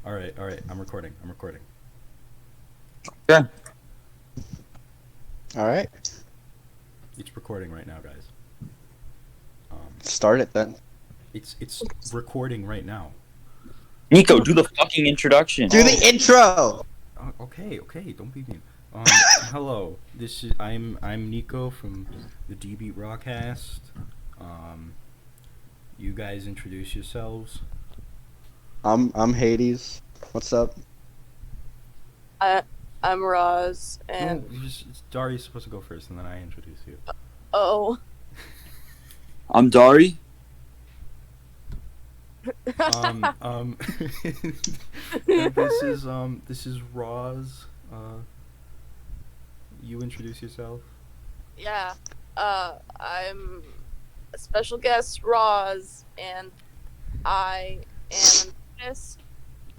All right. I'm recording. Yeah. All right, It's recording right now, guys. start it then. It's recording right now. Nico, do the fucking introduction. Do the intro. Okay. Don't be mean. Hello. I'm Nico from the DB Rawcast. You guys introduce yourselves. I'm Hades. What's up? I'm Roz, and Dari's supposed to go first, and then I introduce you. I'm Dari. And this is Roz. You introduce yourself. yeah, I'm a special guest, Roz, and I am an artist,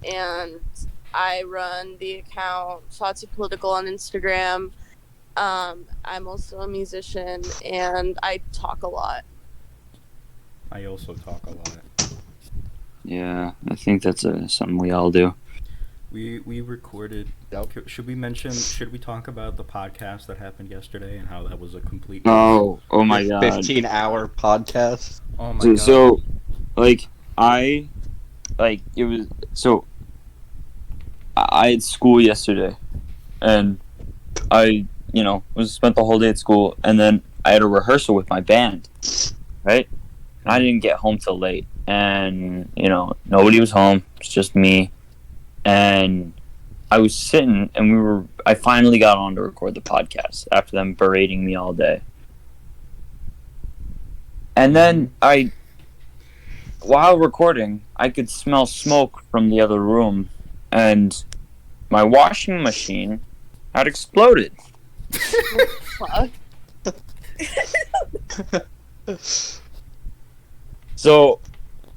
and I run the account Fotzepolitical on Instagram. I'm also a musician, and I talk a lot. I also talk a lot. Yeah, I think that's something we all do. We recorded. Yep. Should we talk about the podcast that happened yesterday and how that was a complete? Oh my The god. 15-hour podcast. Oh my god. So, I had school yesterday, and I, spent the whole day at school, and then I had a rehearsal with my band, right? And I didn't get home till late, and, nobody was home. It's just me, and I was sitting, and I finally got on to record the podcast after them berating me all day. And then while recording, I could smell smoke from the other room, and my washing machine had exploded. Fuck. So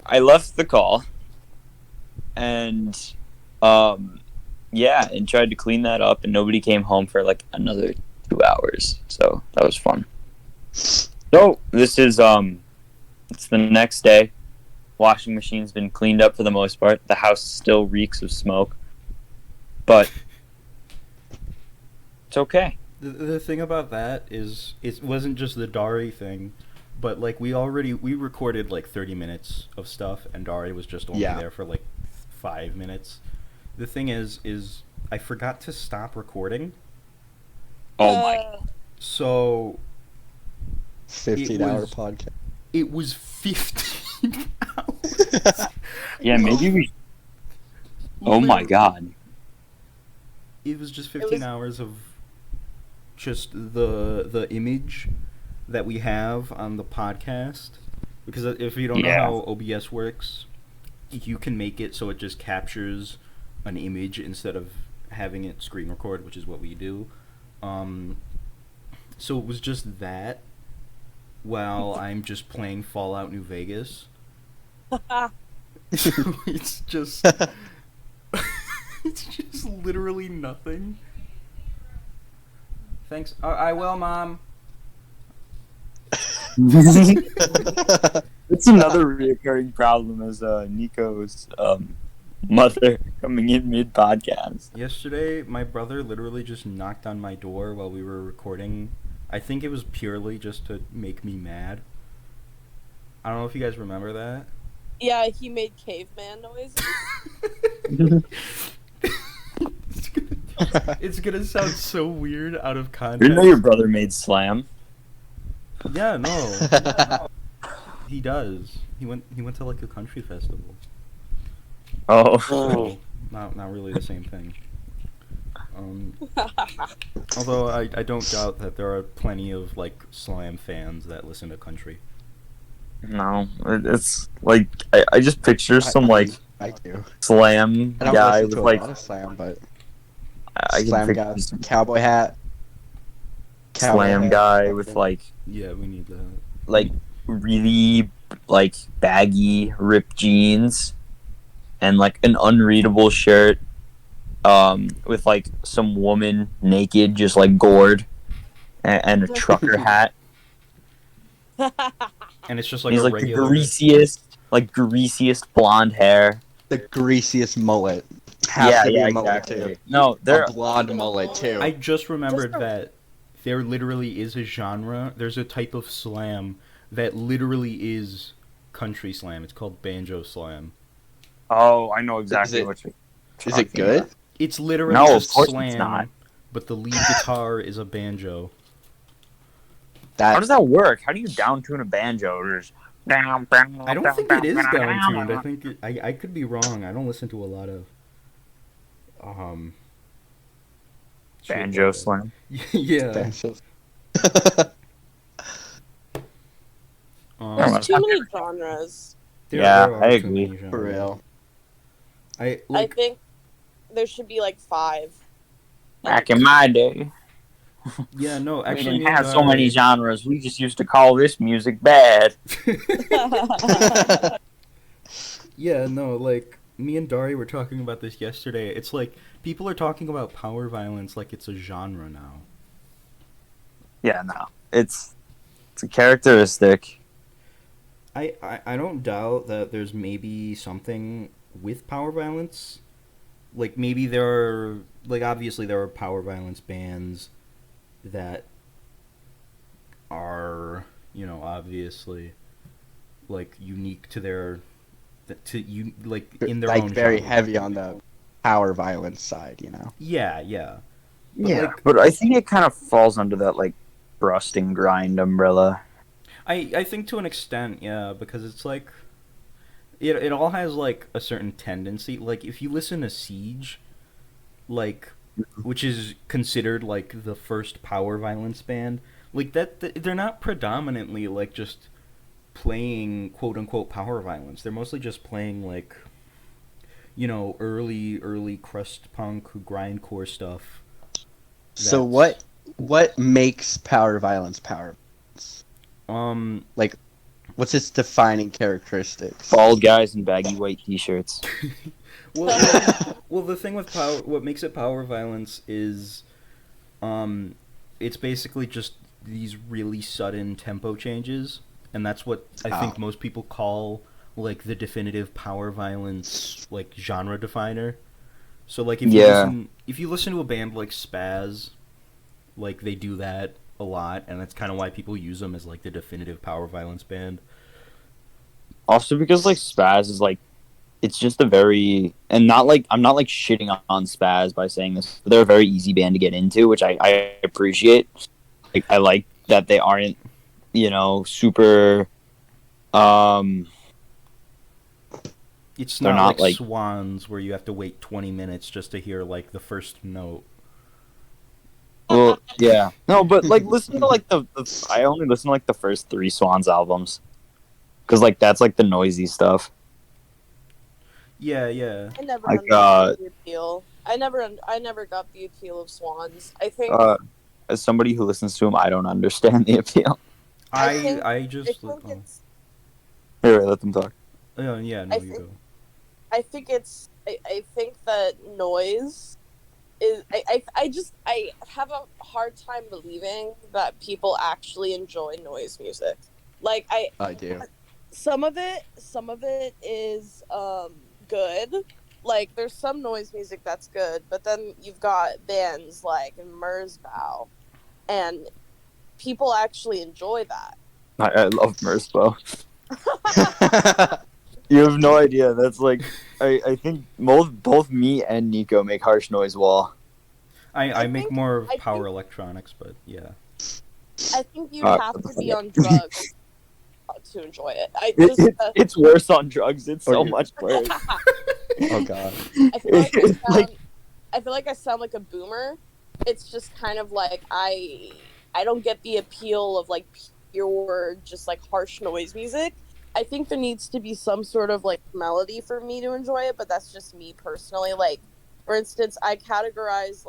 I left the call, and and tried to clean that up, and nobody came home for like another 2 hours. So that was fun. So this is it's the next day. Washing machine's been cleaned up for the most part. The house still reeks of smoke, but it's okay. The thing about that is it wasn't just the Dari thing, but like we recorded like 30 minutes of stuff, and Dari was just only there for like 5 minutes. The thing is I forgot to stop recording. Oh my! So 15-hour podcast. It was 15 hours. Yeah, maybe we. Oh my god! It was just 15 hours of just the image that we have on the podcast. Because if you don't know how OBS works, you can make it so it just captures an image instead of having it screen record, which is what we do. So it was just that while I'm just playing Fallout New Vegas. It's just it's just literally nothing. Thanks. I will, Mom. It's another reoccurring problem as Nico's mother coming in mid-podcast. Yesterday, my brother literally just knocked on my door while we were recording. I think it was purely just to make me mad. I don't know if you guys remember that. Yeah, he made caveman noises. It's gonna sound so weird out of context. You know your brother made slam. Yeah, no. He does. He went to like a country festival. Oh. So, not really the same thing. Although I don't doubt that there are plenty of like slam fans that listen to country. No, it's like I just picture some I do. slam I don't guy listen with to like a lot of slam, but I can slam picture guy, some cowboy hat. slam guy with like Yeah, we need that. like really like baggy ripped jeans and like an unreadable shirt with like some woman naked just like gored and a trucker hat. And it's just like He's a like regular. the greasiest blonde hair. The greasiest mullet. have to be a mullet exactly. too. No, they're A blonde mullet too. I just remembered Just a- that there literally is a genre. There's a type of slam that literally is country slam. It's called banjo slam. Oh, I know exactly it- what you're Is it talking good? about. It's literally No, of just course it's slam, not. but the lead guitar is a banjo. How does that work? How do you down tune a banjo? I don't think it is down tuned. I think I could be wrong. I don't listen to a lot of shit banjo like that. slam. Yeah. Banjos. There's too many genres. There are I too agree. many genres. For real. I I think there should be like 5. Back in my day, yeah, no, we actually didn't have so many genres. We just used to call this music bad. Yeah, no, like me and Dari were talking about this yesterday. It's like people are talking about power violence like it's a genre now. Yeah, no, it's a characteristic. I don't doubt that there's maybe something with power violence. Like maybe there are, like obviously there are power violence bands that are, you know, obviously like unique to their like in their like own very genre. heavy on the power violence side, you know. Yeah, yeah. But, Yeah, like- but I think it kind of falls under that like rust and grind umbrella. I think to an extent, yeah, because it's like it all has like a certain tendency. Like if you listen to Siege, like which is considered like the first power violence band, like they're not predominantly like just playing quote unquote power violence. They're mostly just playing like, you know, early crust punk grindcore stuff. So That's- what makes power violence? Like, what's its defining characteristics? Bald guys in baggy white t-shirts. Well, the thing with power, what makes it power violence is, it's basically just these really sudden tempo changes, and that's what I think most people call like the definitive power violence like genre definer. So like if you listen to a band like Spaz, like they do that a lot, and that's kind of why people use them as like the definitive power violence band. Also because like Spaz is like, it's just a very, and not like, I'm not like shitting on Spaz by saying this, but they're a very easy band to get into, which I appreciate. Like I like that they aren't, you know, super It's They're not not, like like- Swans where you have to wait 20 minutes just to hear like the first note. well, yeah. No, but like listen to like the I only listen to like the first 3 Swans albums. Cuz like that's like the noisy stuff. Yeah, yeah. I never Like, understood the appeal. I never got the appeal of Swans. I think As somebody who listens to them, I don't understand the appeal. I think- I I just think it's Here, let them talk. oh yeah, no, I you think- go. I think it's I think that noise is I have a hard time believing that people actually enjoy noise music. Like I do. some of it is good. Like there's some noise music that's good, but then you've got bands like Merzbow, and people actually enjoy that. I love Merzbow. You have no idea. That's like I think both me and Nico make harsh noise wall. I make think- more of I power think- electronics, but yeah. I think you Uh, have to be on drugs to enjoy it. I just It's worse on drugs. It's so you- much worse. Oh god. I feel like It's like- I feel like I sound like a boomer. It's just kind of like I don't get the appeal of like pure just like harsh noise music. I think there needs to be some sort of like melody for me to enjoy it, but that's just me personally. Like for instance, I categorize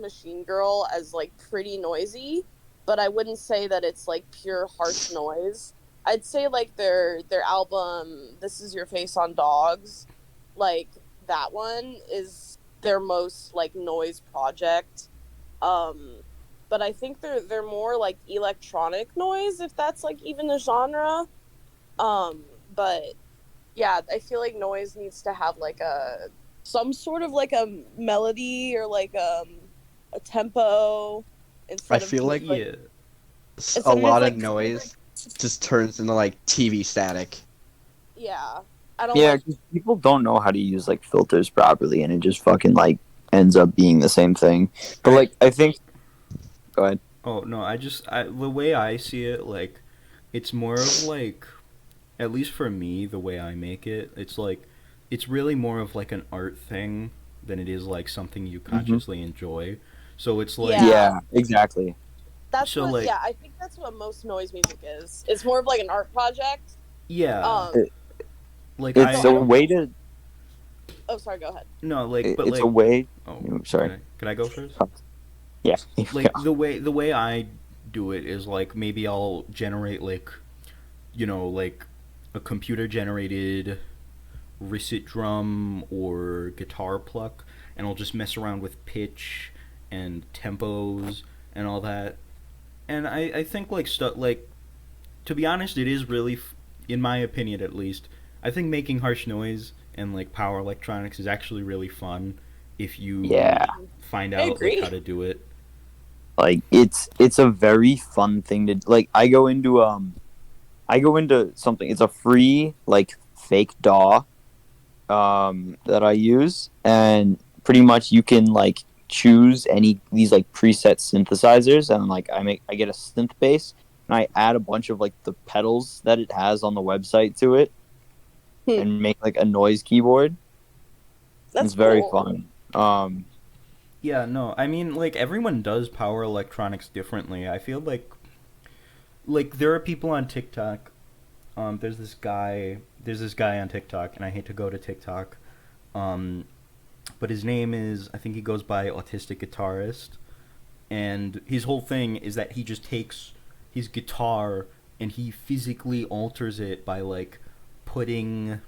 Machine Girl as like pretty noisy, but I wouldn't say that it's like pure harsh noise. I'd say like their album This Is Your Face on Dogs, like that one is their most like noise project. But I think they're more like electronic noise, if that's like even a genre. But yeah, I feel like noise needs to have like a some sort of like a melody or like a tempo instead I of feel just, like Yeah. a of lot like, of noise just turns into like TV static. yeah. I don't Yeah, like. 'cause people don't know how to use like filters properly, and it just fucking like ends up being the same thing. But like, I think. Go ahead. Oh no, the way I see it, like, it's more of like, at least for me, the way I make it, it's like, it's really more of like an art thing than it is like something you Hmm. consciously enjoy. So it's like, Yeah. Yeah, exactly. That's so what. like, Yeah, I think that's what most noise music is. It's more of like an art project. yeah, Um. like It's So a I don't. way to. Oh, sorry. Go ahead. no, like, but It's a like, way. oh, Sorry. can I go first? Yeah. Like the way I do it is like maybe I'll generate like, like a computer generated recit drum or guitar pluck, and I'll just mess around with pitch and tempos and all that. And I think like stuff like, to be honest, it is really, in my opinion at least, I think making harsh noise and like power electronics is actually really fun if you Yeah. find I out like agree. how to do it. Like it's a very fun thing to like. I go into something. It's a free like fake DAW that I use, and pretty much you can like choose any these like preset synthesizers, and like I get a synth bass, and I add a bunch of like the pedals that it has on the website to it, Hmm. and make like a noise keyboard. That's It's very cool. fun. Yeah, no, I mean, like, everyone does power electronics differently. I feel like there are people on TikTok. There's this guy on TikTok, and I hate to go to TikTok, um, but his name is, I think he goes by Autistic Guitarist, and his whole thing is that he just takes his guitar and he physically alters it by like putting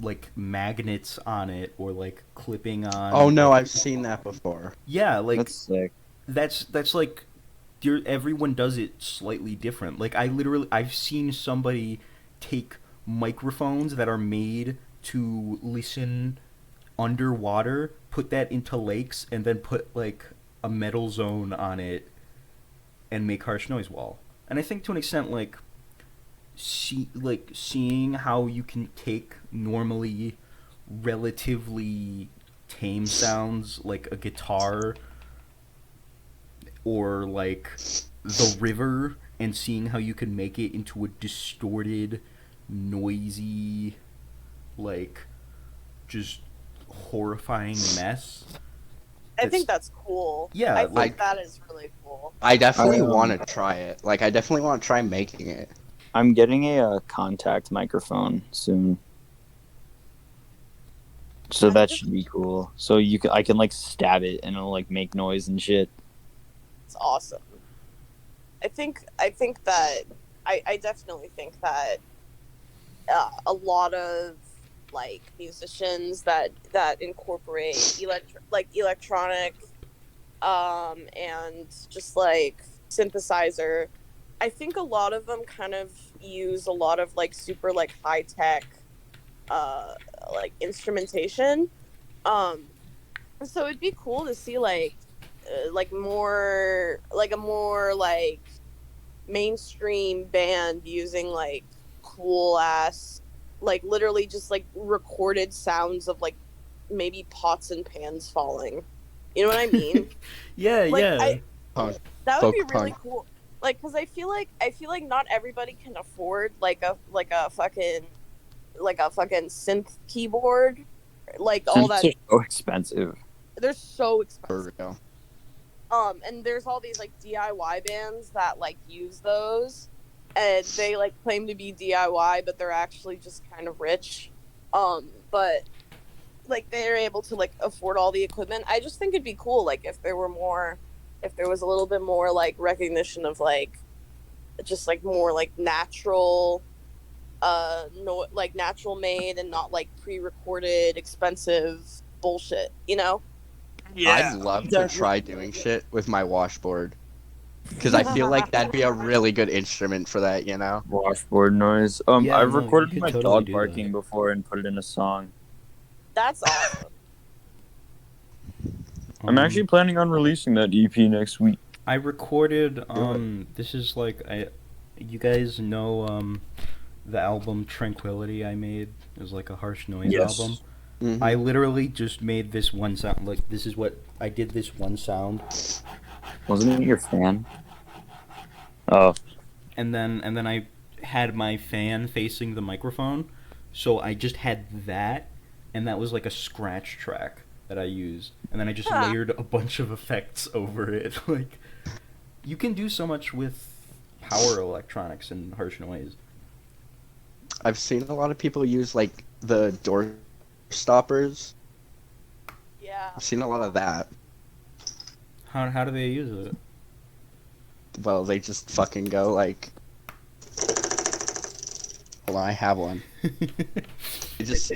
like magnets on it or like clipping Oh on no, like, I've seen that before. yeah, like That's sick. that's like, everyone does it slightly different. Like I've seen somebody take microphones that are made to listen underwater, put that into lakes, and then put like a metal zone on it and make harsh noise wall. And I think to an extent, like, seeing how you can take normally relatively tame sounds like a guitar or like the river, and seeing how you can make it into a distorted, noisy, like, just horrifying mess. I think that's cool. Yeah, I think like, that is really cool. I definitely Um, want to try it. Like, I definitely want to try making it. I'm getting a contact microphone soon. So that should be cool. So I can like stab it and it'll like make noise and shit. It's awesome. I definitely think that a lot of like musicians that incorporate electronic and just like synthesizer, I think a lot of them kind of use a lot of like super like high tech like instrumentation. Um, so it'd be cool to see like more like a more like mainstream band using like cool ass like literally just like recorded sounds of like maybe pots and pans falling. You know what I mean? yeah, Like yeah. that would be Folk really punk. cool. Like, cause I feel like not everybody can afford like a fucking synth keyboard, like all that. Synths are so expensive. They're so For expensive. real. And there's all these like DIY bands that like use those, and they like claim to be DIY, but they're actually just kind of rich. But like they're able to like afford all the equipment. I just think it'd be cool, like if there was a little bit more like recognition of like just like more like natural, no, like natural made and not like pre-recorded expensive bullshit. You know? I'd love to try doing shit with my washboard. Because I feel like that'd be a really good instrument for that, you know? Washboard noise. Yeah, I've no, you recorded could my totally dog do barking that. before and put it in a song. That's awesome. I'm actually planning on releasing that EP next week. I recorded. This is like you guys know the album Tranquility I made. It was like a harsh noise album. Mm-hmm. I literally just made this one sound. Like this is what I did. This one sound. Wasn't it your fan? Oh. And then I had my fan facing the microphone, so I just had that, and that was like a scratch track that I used, and then I just layered a bunch of effects over it. Like, you can do so much with power electronics and harsh noise. I've seen a lot of people use like the door stoppers. Yeah. I've seen a lot of that. How do they use it? Well, they just fucking go like. Hold on, I have one. They just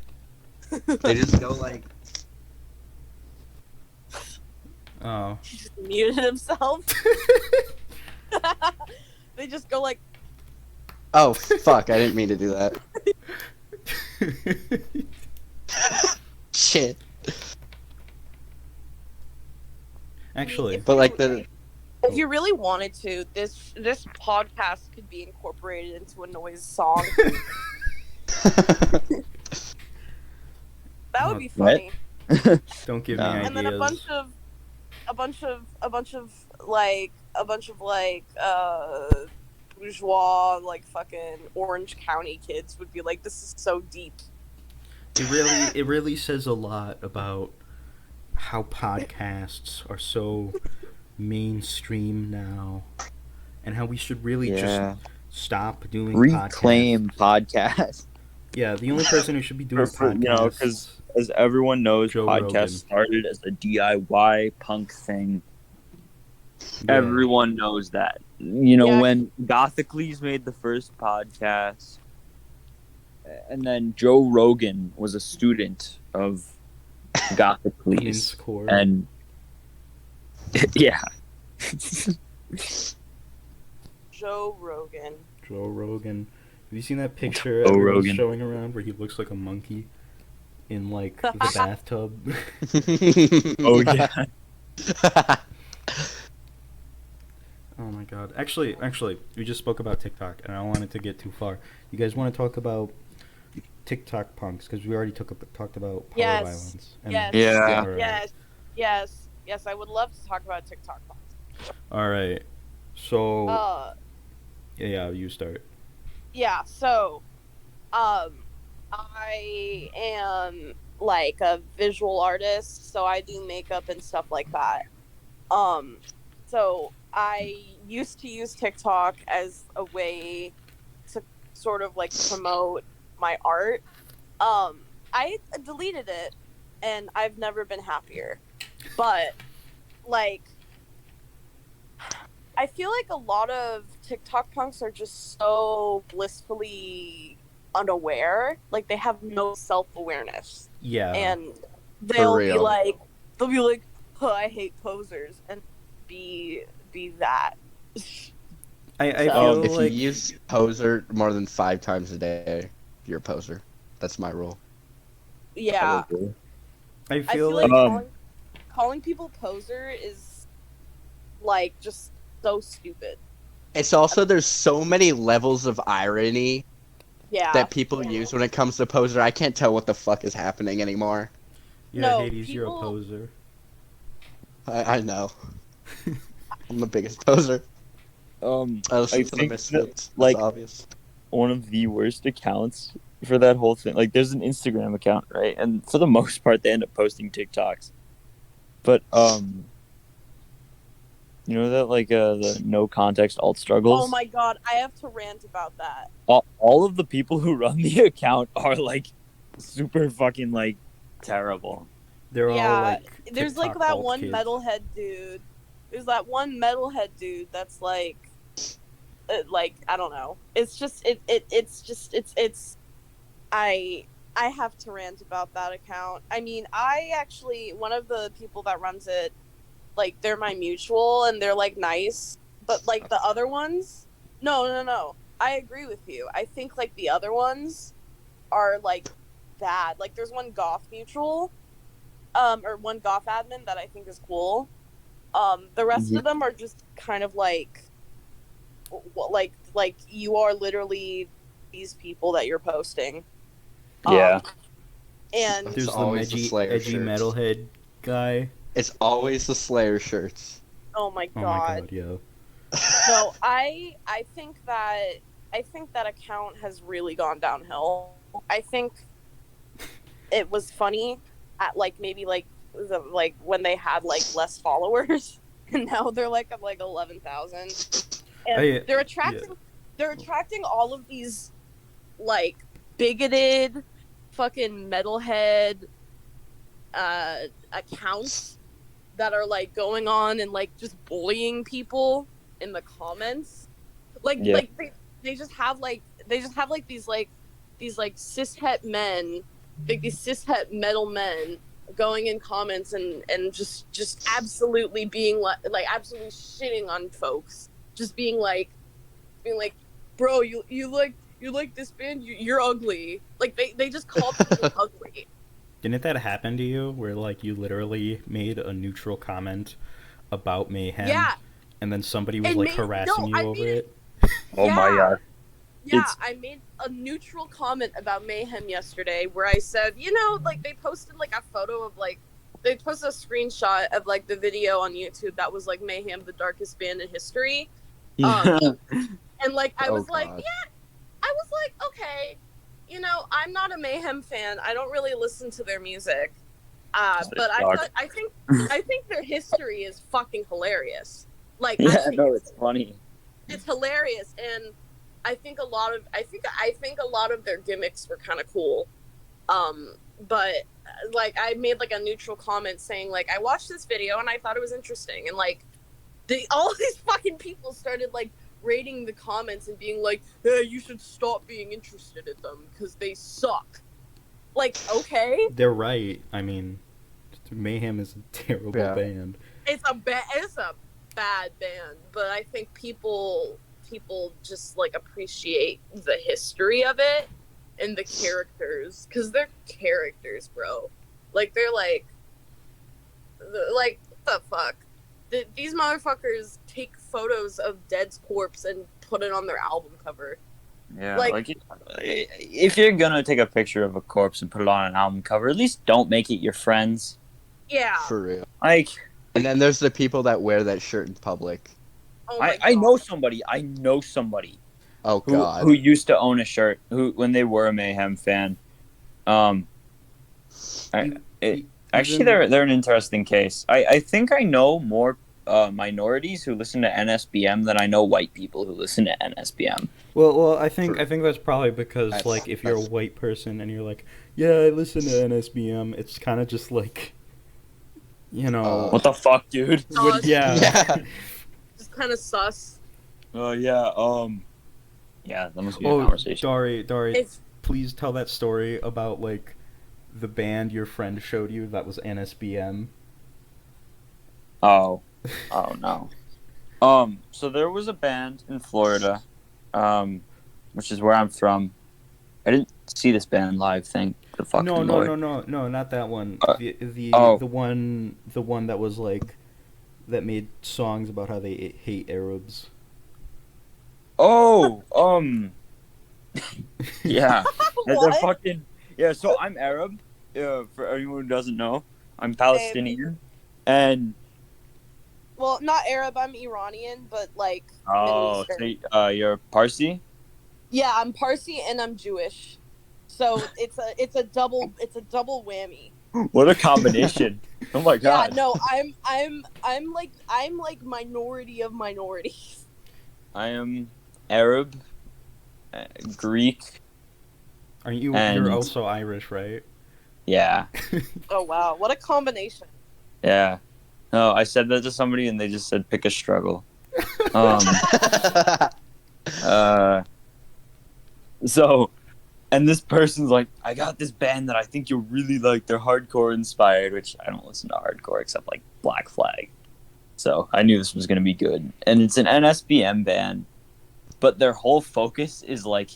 go like. Oh. He just muted himself. They just go like. Oh fuck! I didn't mean to do that. Shit. Actually, But like the. If you really wanted to, this podcast could be incorporated into a noise song. That would be funny. don't give me ideas. And then a bunch of bourgeois like fucking Orange County kids would be like, this is so deep. It really says a lot about how podcasts are so mainstream now, and how we should really just stop doing reclaim podcasts. Yeah, the only person who should be doing podcasts, because as everyone knows, Joe podcasts Rogan. started as a DIY punk thing. Yeah. Everyone knows that. You know, Yeah. when Gothicles made the first podcast, and then Joe Rogan was a student of Gothicles, and yeah. Joe Rogan. Have you seen that picture Joe everyone's Rogan. showing around where he looks like a monkey in like the bathtub? Oh yeah. Oh my god. Actually, we just spoke about TikTok, and I don't want it to get too far. You guys want to talk about TikTok punks? Because we already talked about power violence. And Yeah. Yes, I would love to talk about TikTok punks. Alright. So... yeah, you start. Yeah, so... I am, like, a visual artist, so I do makeup and stuff like that. So I used to use TikTok as a way to sort of like promote my art. I deleted it and I've never been happier. But like I feel like a lot of TikTok punks are just so blissfully unaware. Like they have no self-awareness. Yeah. And they'll be like, oh, I hate posers, and be that. I feel if like you use poser more than 5 times a day, you're a poser. That's my rule. Yeah. I I feel feel like like calling people poser is like just so stupid. It's also there's so many levels of irony Yeah. that people use when it comes to poser. I can't tell what the fuck is happening anymore. yeah, No, Hades, you're a people- poser. I know. I'm the biggest poser. I listen I to the think Misfits. that, like, It's obvious. one of the worst accounts for that whole thing. Like, there's an Instagram account, right? And for the most part, they end up posting TikToks. But, you know that, like, the no context alt struggles? Oh my god, I have to rant about that. All of the people who run the account are, like, super fucking, like, terrible. They're all like there's like TikTok that alt one kids. metalhead dude. There's that one metalhead dude that's like I don't know. It's just I have to rant about that account. I mean, I actually one of the people that runs it, like they're my mutual and they're like nice, but like the other ones, no. I agree with you. I think like the other ones are like bad. Like there's one goth mutual. or one goth admin that I think is cool. The rest of them are just kind of like you are literally these people that you're posting. Yeah. And There's the always the Slayer edgy shirts. metalhead guy. It's always the Slayer shirts. oh my Oh my god, yo. No, I think that account has really gone downhill. I think it was funny at like maybe like when they had like less followers, and now they're like at like 11,000, and they're attracting all of these like bigoted fucking metalhead accounts that are like going on and like just bullying people in the comments. Like they just have these cishet men, like these cishet metal men going in comments and just absolutely being like absolutely shitting on folks, just being like bro, you like this band, you're ugly. Like they just call people ugly. Didn't that happen to you, where like you literally made a neutral comment about Mayhem? Yeah. And then somebody was like harassing you over it? Oh my god. Yeah, I made a neutral comment about Mayhem yesterday where I said, like they posted like a photo of like, they posted a screenshot of like the video on YouTube that was like Mayhem, the darkest band in history. And like I was like, okay, I'm not a Mayhem fan. I don't really listen to their music. But I think their history is fucking hilarious. Like, it's funny. It's hilarious, and I think a lot of their gimmicks were kind of cool. But like I made like a neutral comment saying like I watched this video and I thought it was interesting, and like all of these fucking people started like rating the comments and being like, hey, you should stop being interested in them because they suck. Like, okay, they're right. I mean, Mayhem is a terrible band. It's a bad band, but I think people just like appreciate the history of it and the characters, because they're characters, bro. Like they're like what the fuck? These motherfuckers take photos of Dead's corpse and put it on their album cover. Yeah, like if you're gonna take a picture of a corpse and put it on an album cover, at least don't make it your friends. Yeah, for real. Like, and then there's the people that wear that shirt in public. Oh I know somebody. Oh god. Who used to own a shirt? Who, when they were a Mayhem fan, actually they're an interesting case. I think I know more minorities who listen to NSBM than I know white people who listen to NSBM. Well, I think that's probably because like if you're a white person and you're like, yeah, I listen to NSBM, it's kind of just like, what the fuck, dude? Yeah. Just kind of sus. Yeah, that must be a conversation. Dari, please tell that story about like the band your friend showed you that was NSBM. Oh no. So there was a band in Florida, which is where I'm from. I didn't see this band live, thank the fucking Lord. No, not that one. The one that was like, that made songs about how they hate Arabs. Oh, yeah. They're fucking, yeah, so I'm Arab, for anyone who doesn't know. I'm Palestinian, and... Well, not Arab, I'm Iranian, but like... Oh, so you're Parsi? Yeah, I'm Parsi and I'm Jewish. So it's a double whammy. What a combination. Oh my god. Yeah, no, I'm like minority of minorities. I am Arab, Greek. You're also Irish, right? Yeah. Oh wow, what a combination. Yeah. No, I said that to somebody and they just said pick a struggle. So, and this person's like, I got this band that I think you'll really like. They're hardcore inspired, which I don't listen to hardcore except like Black Flag. So I knew this was going to be good. And it's an NSBM band, but their whole focus is like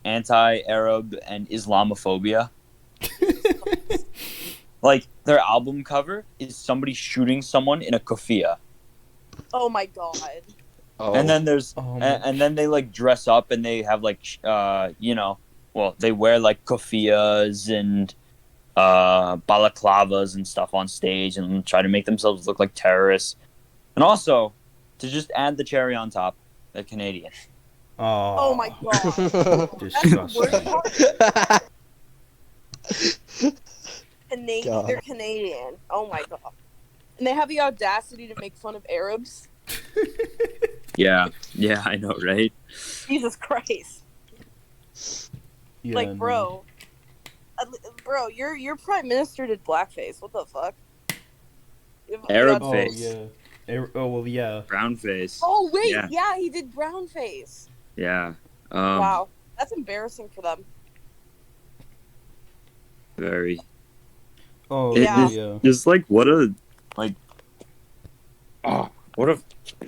anti-Arab and Islamophobia. Like, their album cover is somebody shooting someone in a keffiyeh. Oh my god. Oh. And then there's Oh and then they like dress up and they have like they wear like keffiyehs and balaclavas and stuff on stage and try to make themselves look like terrorists. And also, to just add the cherry on top, they're Canadian. Oh my god. Disgusting. God. They're Canadian. Oh my god. And they have the audacity to make fun of Arabs. Yeah, I know, right? Jesus Christ. Yeah, Like, no. bro, your prime minister did blackface. What the fuck? Arab Oh face. yeah. Oh well, yeah. Brown face. Oh wait, Yeah. yeah, he did brown face. Yeah. Wow, that's embarrassing for them. Very. Oh Yeah. yeah. Just like what a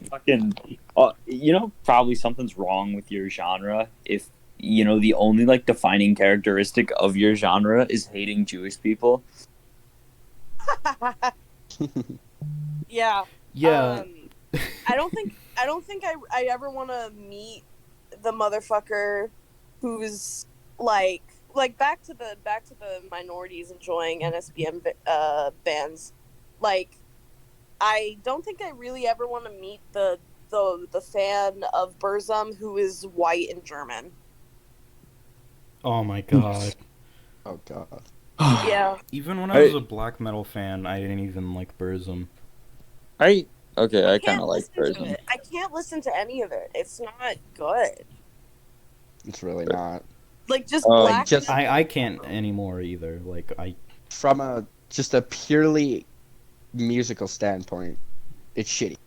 fucking probably something's wrong with your genre if the only like defining characteristic of your genre is hating Jewish people. Yeah. Yeah. I don't think I ever want to meet the motherfucker who's like back to the minorities enjoying NSBM bands. Like, I don't think I really ever want to meet the fan of Burzum who is white and German. Oh my god. Oh god. Yeah. Even when I was a black metal fan, I didn't even like Burzum. I kind can't of like listen to Burzum. it. I can't listen to any of it. It's not good. It's really not. Like, just Oh, black. just- I can't anymore either. Like From a purely musical standpoint, it's shitty.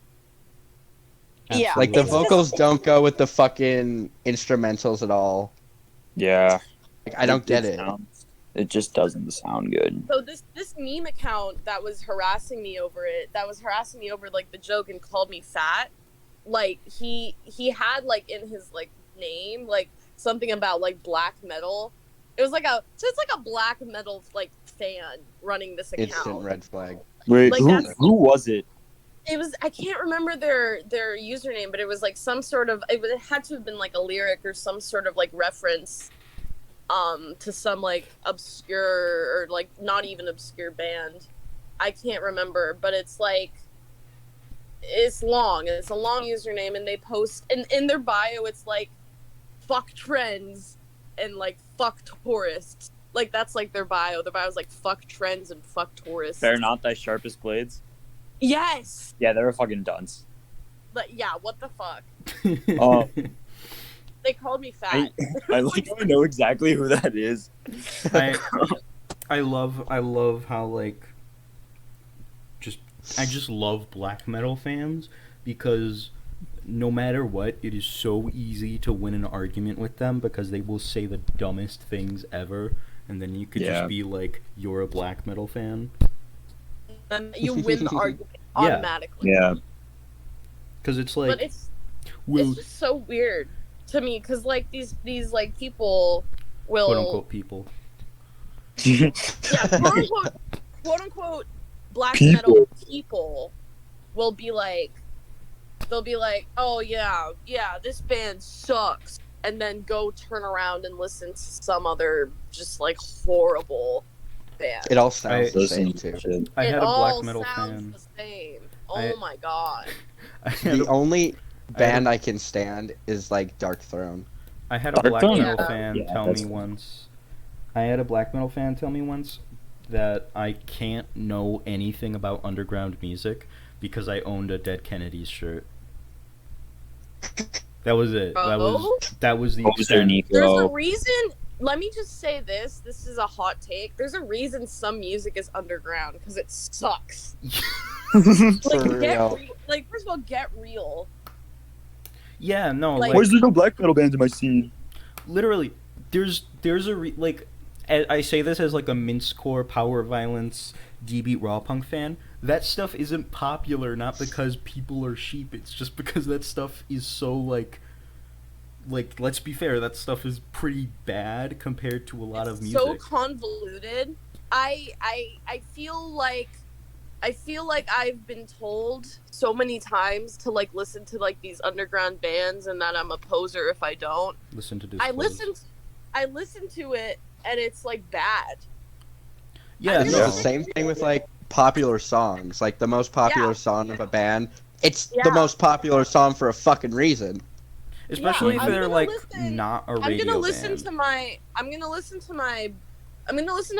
Yeah. Like, the It's vocals just- don't go with the fucking instrumentals at all. Yeah. Like, I don't get it. It just doesn't sound good. So this meme account that was harassing me over like the joke and called me fat, like he had like in his like name like something about like black metal. It's like a black metal like fan running this account. Instant red flag. Wait, Like, who was it? It was, I can't remember their username, but it was like some sort of, it had to have been like a lyric or some sort of like reference to some like obscure or like not even obscure band. I can't remember, but it's like, it's long. It's a long username, and they post, and in their bio it's like fuck trends and like fuck tourists. Like, that's like their bio. Their bio is like fuck trends and fuck tourists. They're not thy sharpest blades. Yes. Yeah, they're a fucking dunce. But yeah, what the fuck? Oh. They called me fat. I like I know exactly who that is. I love how like I just love black metal fans because no matter what, it is so easy to win an argument with them because they will say the dumbest things ever, and then you could just be like, you're a black metal fan. And you win the argument Yeah. automatically. Yeah. Because it's like, But it's just so weird to me because like these like people will quote unquote people. yeah, quote unquote black People. metal people will be like, they'll be like, oh yeah, this band sucks, and then go turn around and listen to some other just like horrible band. It all sounds the same too. I had It a all black metal sounds fan. the same. Oh my god. I had The a, only band I can stand is like Dark Throne. I had a Dark black Throne? metal Yeah. fan Yeah, tell that's me cool. once. I had a black metal fan tell me once that I can't know anything about underground music because I owned a Dead Kennedys shirt. That was it. That was the Poser extent. There's a Nico. reason. Let me just say this. This is a hot take. There's a reason some music is underground because it sucks. For Get real. like, first of all, get real. Yeah, no, Like- like Why is there no black metal bands in my scene? literally, there's like I say this as like a mincecore power violence D-beat raw punk fan. That stuff isn't popular not because people are sheep. It's just because that stuff is so like let's be fair, that stuff is pretty bad compared to a lot of music. So convoluted. I feel like I've been told so many times to like listen to like these underground bands and that I'm a poser if I don't. Listen to Disclose. I listen to it and it's like bad. Yeah, it's the same thing with like popular songs. Like the most popular song of a band, it's the most popular song for a fucking reason. Especially if they're like not a radio band. I'm gonna listen to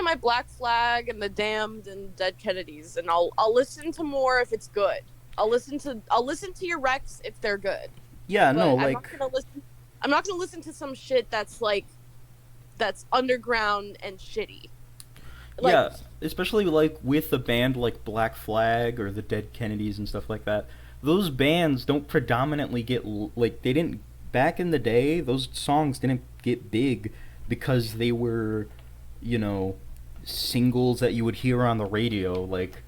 my Black Flag and the Damned and Dead Kennedys, and I'll listen to more if it's good. I'll listen to your Rex if they're good. Yeah, but no, like I'm not gonna listen to some shit that's underground and shitty. Like, yeah, especially like with a band like Black Flag or the Dead Kennedys and stuff like that. Those bands don't predominantly get like they didn't back in the day. Those songs didn't get big because they were, you know, singles that you would hear on the radio. Like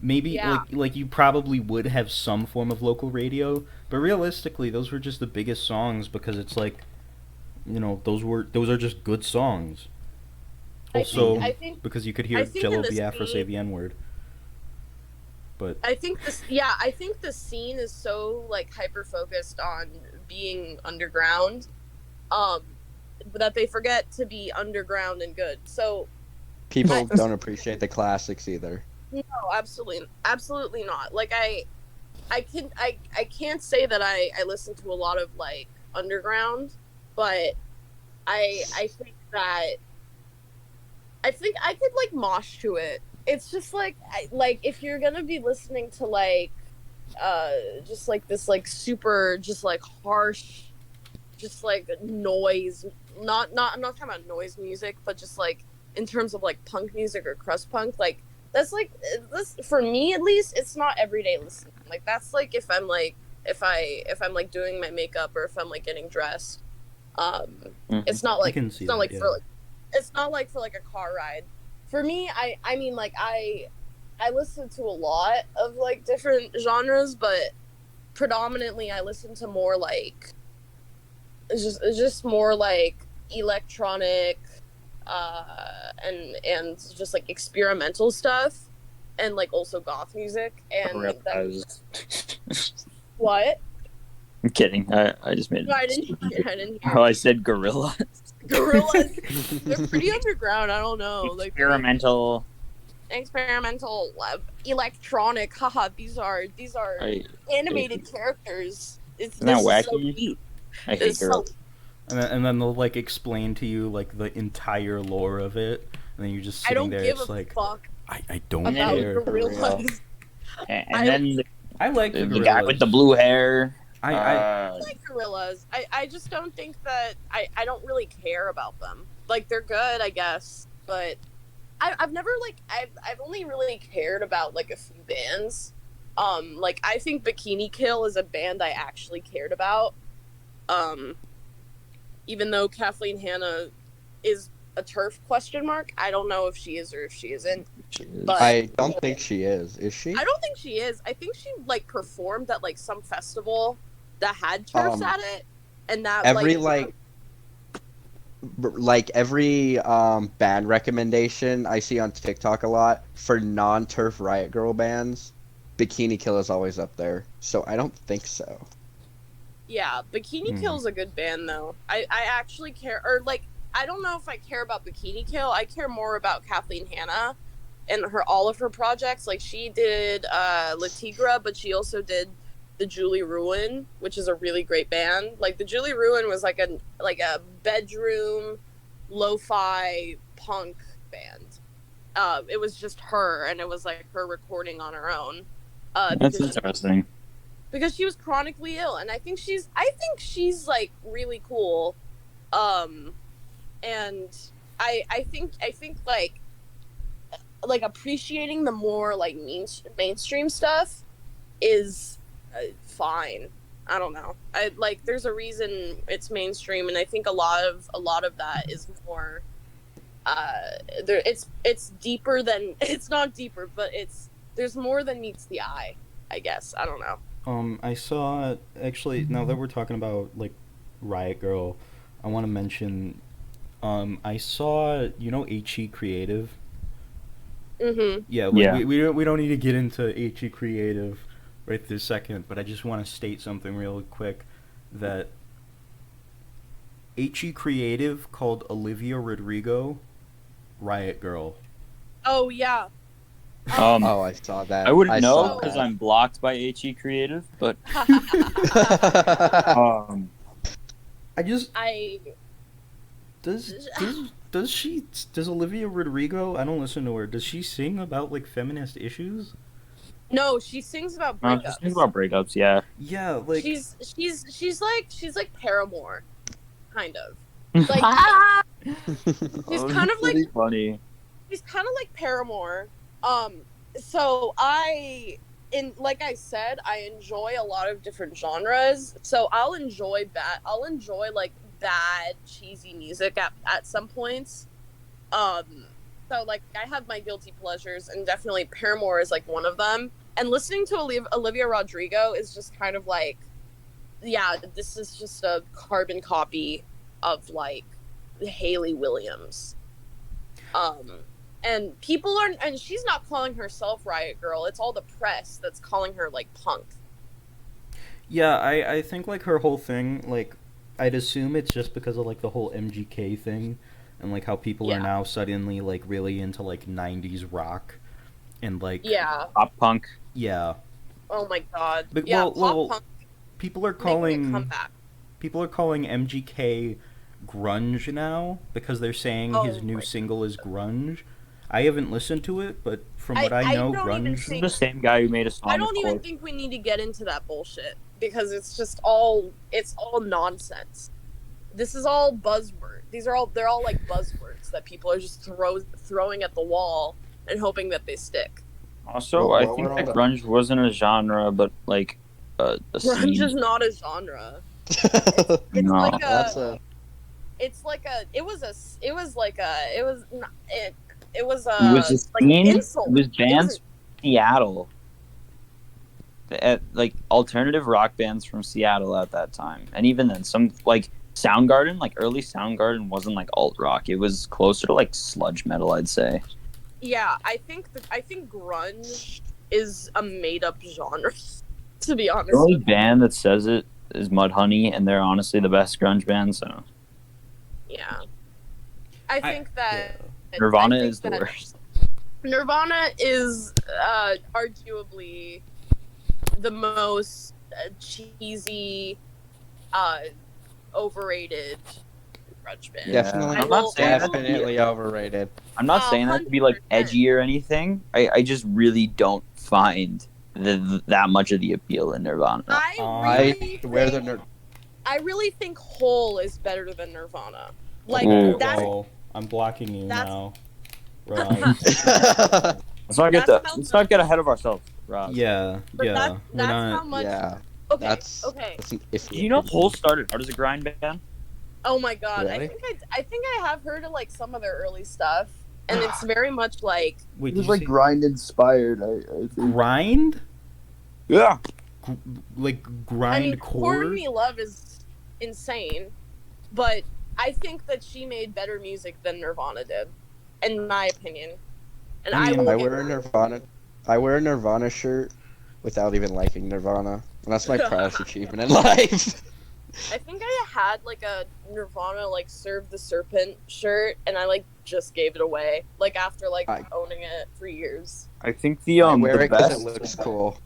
maybe like you probably would have some form of local radio, but realistically, those were just the biggest songs because it's like, you know, those are just good songs. Also, I think because you could hear Jello Biafra say the N-word. But I think the scene is so like hyper focused on being underground, that they forget to be underground and good. So people don't appreciate the classics either. No, absolutely not. Like I can't say that I listen to a lot of like underground, but I think I could like mosh to it. It's just like if you're gonna be listening to like just like this like super just like harsh just like noise, I'm not talking about noise music, but just like in terms of like punk music or crust punk, like that's for me at least, it's not everyday listening. Like that's like if I'm doing my makeup or if I'm like getting dressed. It's not like it's not like for like a car ride. For me, I mean like I listen to a lot of like different genres, but predominantly I listen to more like it's just more like electronic and just like experimental stuff, and like also goth music and what? I'm kidding. I just made. No, I didn't hear. Oh, I said gorilla. Gorillas, they're pretty underground. I don't know. Like experimental, electronic. Haha, these are animated characters. Isn't that wacky? So I hate gorillas. And then they'll like explain to you like the entire lore of it, and then you're just sitting there. It's like fuck I don't about care. Gorillas. And then I like the guy with the blue hair. I like gorillas. I just don't think that I don't really care about them. Like they're good, I guess, but I've never like I've only really cared about like a few bands. Like I think Bikini Kill is a band I actually cared about. Even though Kathleen Hanna is a TERF ? I don't know if she is or if she isn't. But I don't think she is. Is she? I don't think she is. I think she like performed at like some festival that had TERFs at it, and that every every band recommendation I see on TikTok a lot for non-TERF Riot Girl bands, Bikini Kill is always up there. So I don't think so. Yeah, Bikini Kill's a good band though. I actually care, or like I don't know if I care about Bikini Kill. I care more about Kathleen Hanna and all of her projects. Like she did La Tigra, but she also did the Julie Ruin, which is a really great band. Like the Julie Ruin was like a bedroom lo-fi punk band. It was just her, and it was like her recording on her own. That's interesting. Because she was chronically ill, and I think she's like really cool. And I think like appreciating the more like mainstream stuff is fine. I don't know. I like there's a reason it's mainstream, and I think a lot of that is more it's deeper than it's not deeper, but there's more than meets the eye, I guess. I don't know. I saw actually now that we're talking about like Riot Girl, I want to mention I saw HE Creative. Mhm. Yeah, we don't need to get into HE Creative right this second, but I just want to state something real quick that HE Creative called Olivia Rodrigo Riot Girl. Oh yeah. Oh, I saw that. I wouldn't know saw because that. I'm blocked by HE Creative, but I just I does Olivia Rodrigo? I don't listen to her. Does she sing about like feminist issues? no, she sings about no, breakups. just think about breakups. Yeah, Yeah, like she's like Paramore, kind of. Like she's kind of like pretty funny. she's kind of like Paramore. So like I said, I enjoy a lot of different genres. So I'll enjoy like bad cheesy music at some points. So like I have my guilty pleasures, and definitely Paramore is like one of them. And listening to Olivia Rodrigo is just kind of like, yeah, this is just a carbon copy of like Hayley Williams. And and she's not calling herself Riot Girl. It's all the press that's calling her like punk. yeah, I think like her whole thing, like I'd assume it's just because of like the whole MGK thing, and like how people are now suddenly like really into like 90s rock, and like Pop punk. Yeah. Oh my god. But, yeah, well, pop punk. People are calling MGK grunge now because they're saying his new single is grunge. I haven't listened to it, but from what I know, grunge is the same guy who made a song. I don't even think we need to get into that bullshit because it's just all nonsense. This is all buzzword. They're all like buzzwords that people are just throwing at the wall and hoping that they stick. Also, I think that grunge wasn't a genre, but like a grunge scene. is not a genre. No, It was a like scene. an insult. It was bands from Seattle. Like alternative rock bands from Seattle at that time, and even then, some like Soundgarden, like early Soundgarden, wasn't like alt rock. It was closer to like sludge metal, I'd say. Yeah, I think grunge is a made up genre. To be honest, The only band that says it is Mudhoney, and they're honestly the best grunge band. So yeah, I think that Nirvana is the worst. Nirvana is arguably the most cheesy, overrated grunge band. Definitely overrated. I'm not saying that to be like edgy or anything. I just really don't find that much of the appeal in Nirvana. I really think Hole is better than Nirvana. Like well, I'm blocking you now. Let's not get ahead of ourselves, Rob. Yeah. That's how much. Yeah. Okay. Do you know Hole started out as a grind band? Oh my god! Really? I think I have heard of like some of their early stuff, and it's very much like Wait, it was like grind inspired. I think. Grind? Yeah. Like grind I mean, core? Pour Me Love is insane, but I think that she made better music than Nirvana did, in my opinion. And I wear a Nirvana shirt without even liking Nirvana, and that's my proudest achievement in life. I think I had like a Nirvana like Serve the Serpent shirt, and I like just gave it away like after like owning it for years. I think the I wear the it because best it looks cool.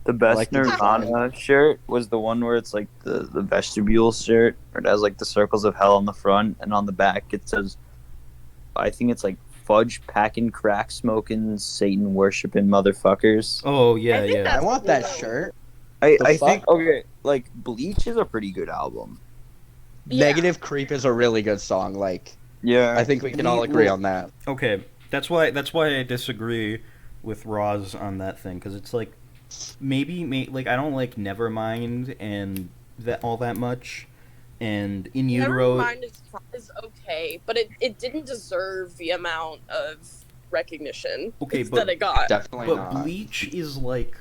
The best like the Nirvana shirt was the one where it's like the vestibule shirt, where it has like the circles of hell on the front, and on the back it says, I think it's like fudge packing, crack smoking, Satan worshiping motherfuckers. Oh yeah. I want that shirt. I think like Bleach is a pretty good album. Yeah. Negative Creep is a really good song. Like, yeah, I think we can all agree on that. Okay, that's why I disagree with Roz on that thing, because it's like maybe like I don't like Nevermind and all that much, and In Utero. Nevermind is okay, but it didn't deserve the amount of recognition that it got. Definitely not. But Bleach is like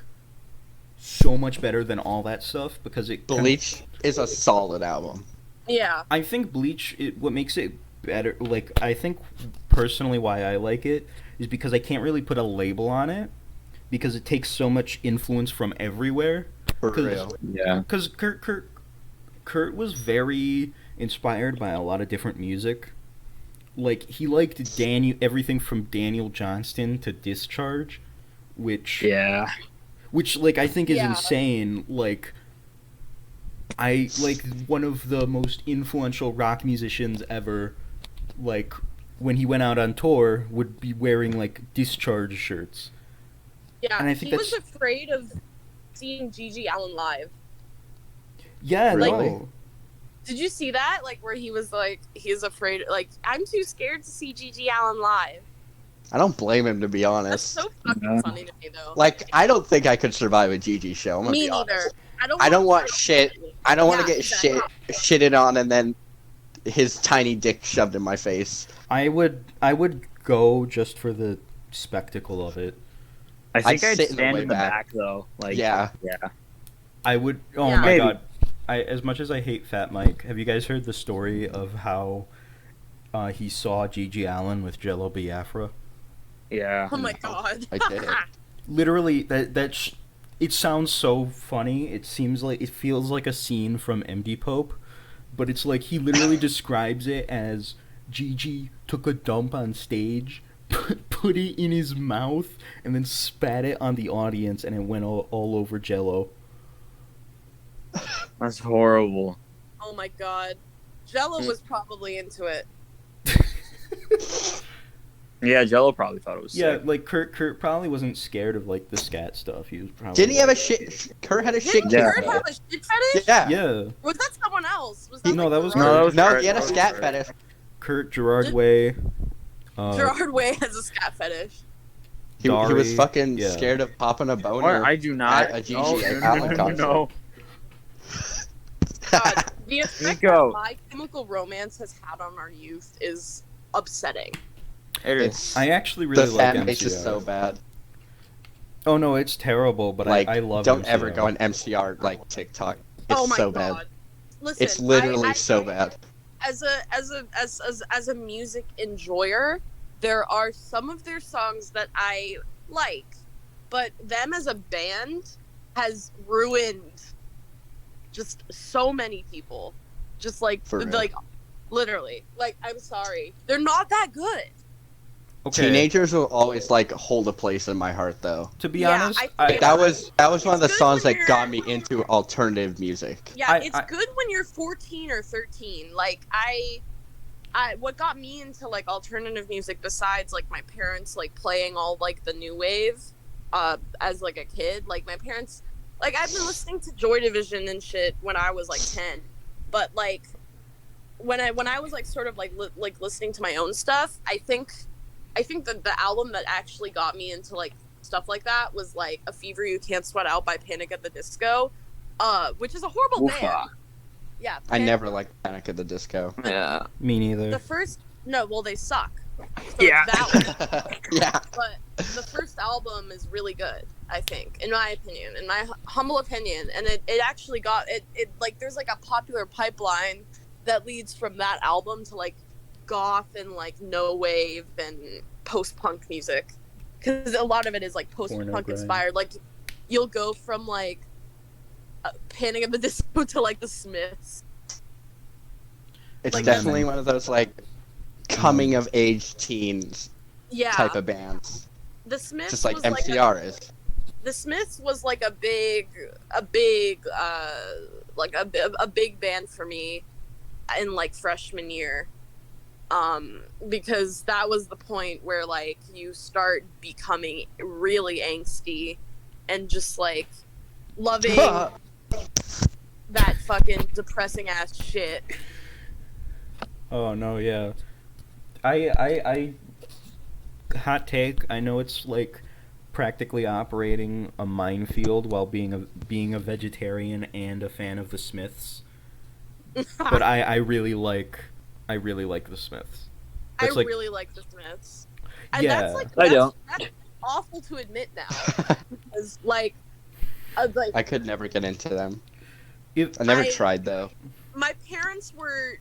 so much better than all that stuff because Bleach is a solid album. Yeah. I think Bleach, what makes it better, like I think personally why I like it is because I can't really put a label on it because it takes so much influence from everywhere. For real. Yeah. Because Kurt was very inspired by a lot of different music. Like, he liked everything from Daniel Johnston to Discharge, which like I think is insane. Like, one of the most influential rock musicians ever, like, when he went out on tour, would be wearing like Discharge shirts. Yeah, and I think he was afraid of seeing Gigi Allen live. Yeah, Really? no. Did you see that? Like, where he was like, he's afraid, like, I'm too scared to see Gigi Allen live. I don't blame him, to be That's honest. so fucking funny to me, though. Like, I don't think I could survive a Gigi show. I'm gonna Me be honest. neither. I don't want shit. I don't want to Yeah, get exactly. shitted on and then his tiny dick shoved in my face. I would go just for the spectacle of it. I think I'd I'd sit in the stand way in the back. back though. Like, Yeah. I would. Oh Yeah. my Maybe. god! As much as I hate Fat Mike, have you guys heard the story of how he saw Gigi Allen with Jello Biafra? Yeah. Oh my god. I did. Literally, it sounds so funny. It feels like a scene from MD Pope, but it's like he literally describes it as Gigi took a dump on stage, put it in his mouth, and then spat it on the audience, and it went all over Jello. That's horrible. Oh my god. Jello was probably into it. Yeah, Jello probably thought it was Yeah, sick. like Kurt probably wasn't scared of like the scat stuff. He was probably. Didn't he have a shit? Kurt had a shit Didn't kick. Kurt though. have a shit fetish? Yeah. Yeah, Was that someone else? Was No, that was Gerard? No, that was No, Kurt. he had a That was scat Kurt. fetish. Kurt, Gerard Way. Gerard Way has a scat fetish. He was Dari, fucking yeah. scared of popping a boner. What? I do not. At a Gigi no, Allen no, concert. no. God, the effect Nico. that My Chemical Romance has had on our youth is upsetting. It is. It's I actually really the like fan base MCR. is so bad. Oh no, it's terrible, but Like, I love. don't MCR. ever go on MCR like TikTok. It's Oh my so god. bad. Listen, It's literally I- so bad. As a music enjoyer, there are some of their songs that I like, but them as a band has ruined just so many people. Just like For real. like literally. Like, I'm sorry. They're not that good. Okay. Teenagers will always like hold a place in my heart, though. To be Yeah, honest, I Like, that was one of the It's good songs when that you're- got me into alternative music. Yeah, I- it's good when you're 14 or 13. Like, I what got me into like alternative music besides like my parents like playing all like the new wave as like a kid, like my parents, like I've been listening to Joy Division and shit when I was like 10, but like when I was like sort of like like listening to my own stuff, I think that the album that actually got me into like stuff like that was like A Fever You Can't Sweat Out by Panic at the Disco, which is a horrible Oofa. band. Yeah, I never liked Panic at the Disco. Yeah. me neither. the first they suck. So Yeah. it's that one. Yeah. But the first album is really good, I think, in my opinion, in my humble opinion, and it actually got it like there's like a popular pipeline that leads from that album to like goth and like no wave and post punk music, because a lot of it is like post Porno punk grind. inspired. Like you'll go from like Panic at the Disco to like the Smiths. It's Like, definitely one of those like coming of age teens Yeah, type of bands. the Smiths Just like was MCR is. The Smiths was like a big band for me in like freshman year, because that was the point where like you start becoming really angsty and just like loving that fucking depressing ass shit. Oh no, yeah. I hot take. I know it's like practically operating a minefield while being a vegetarian and a fan of the Smiths. But I really like the Smiths. I That's like really like the Smiths. And Yeah. that's like I don't. that's awful to admit now, because like I could never get into them. if I never I- tried though. my parents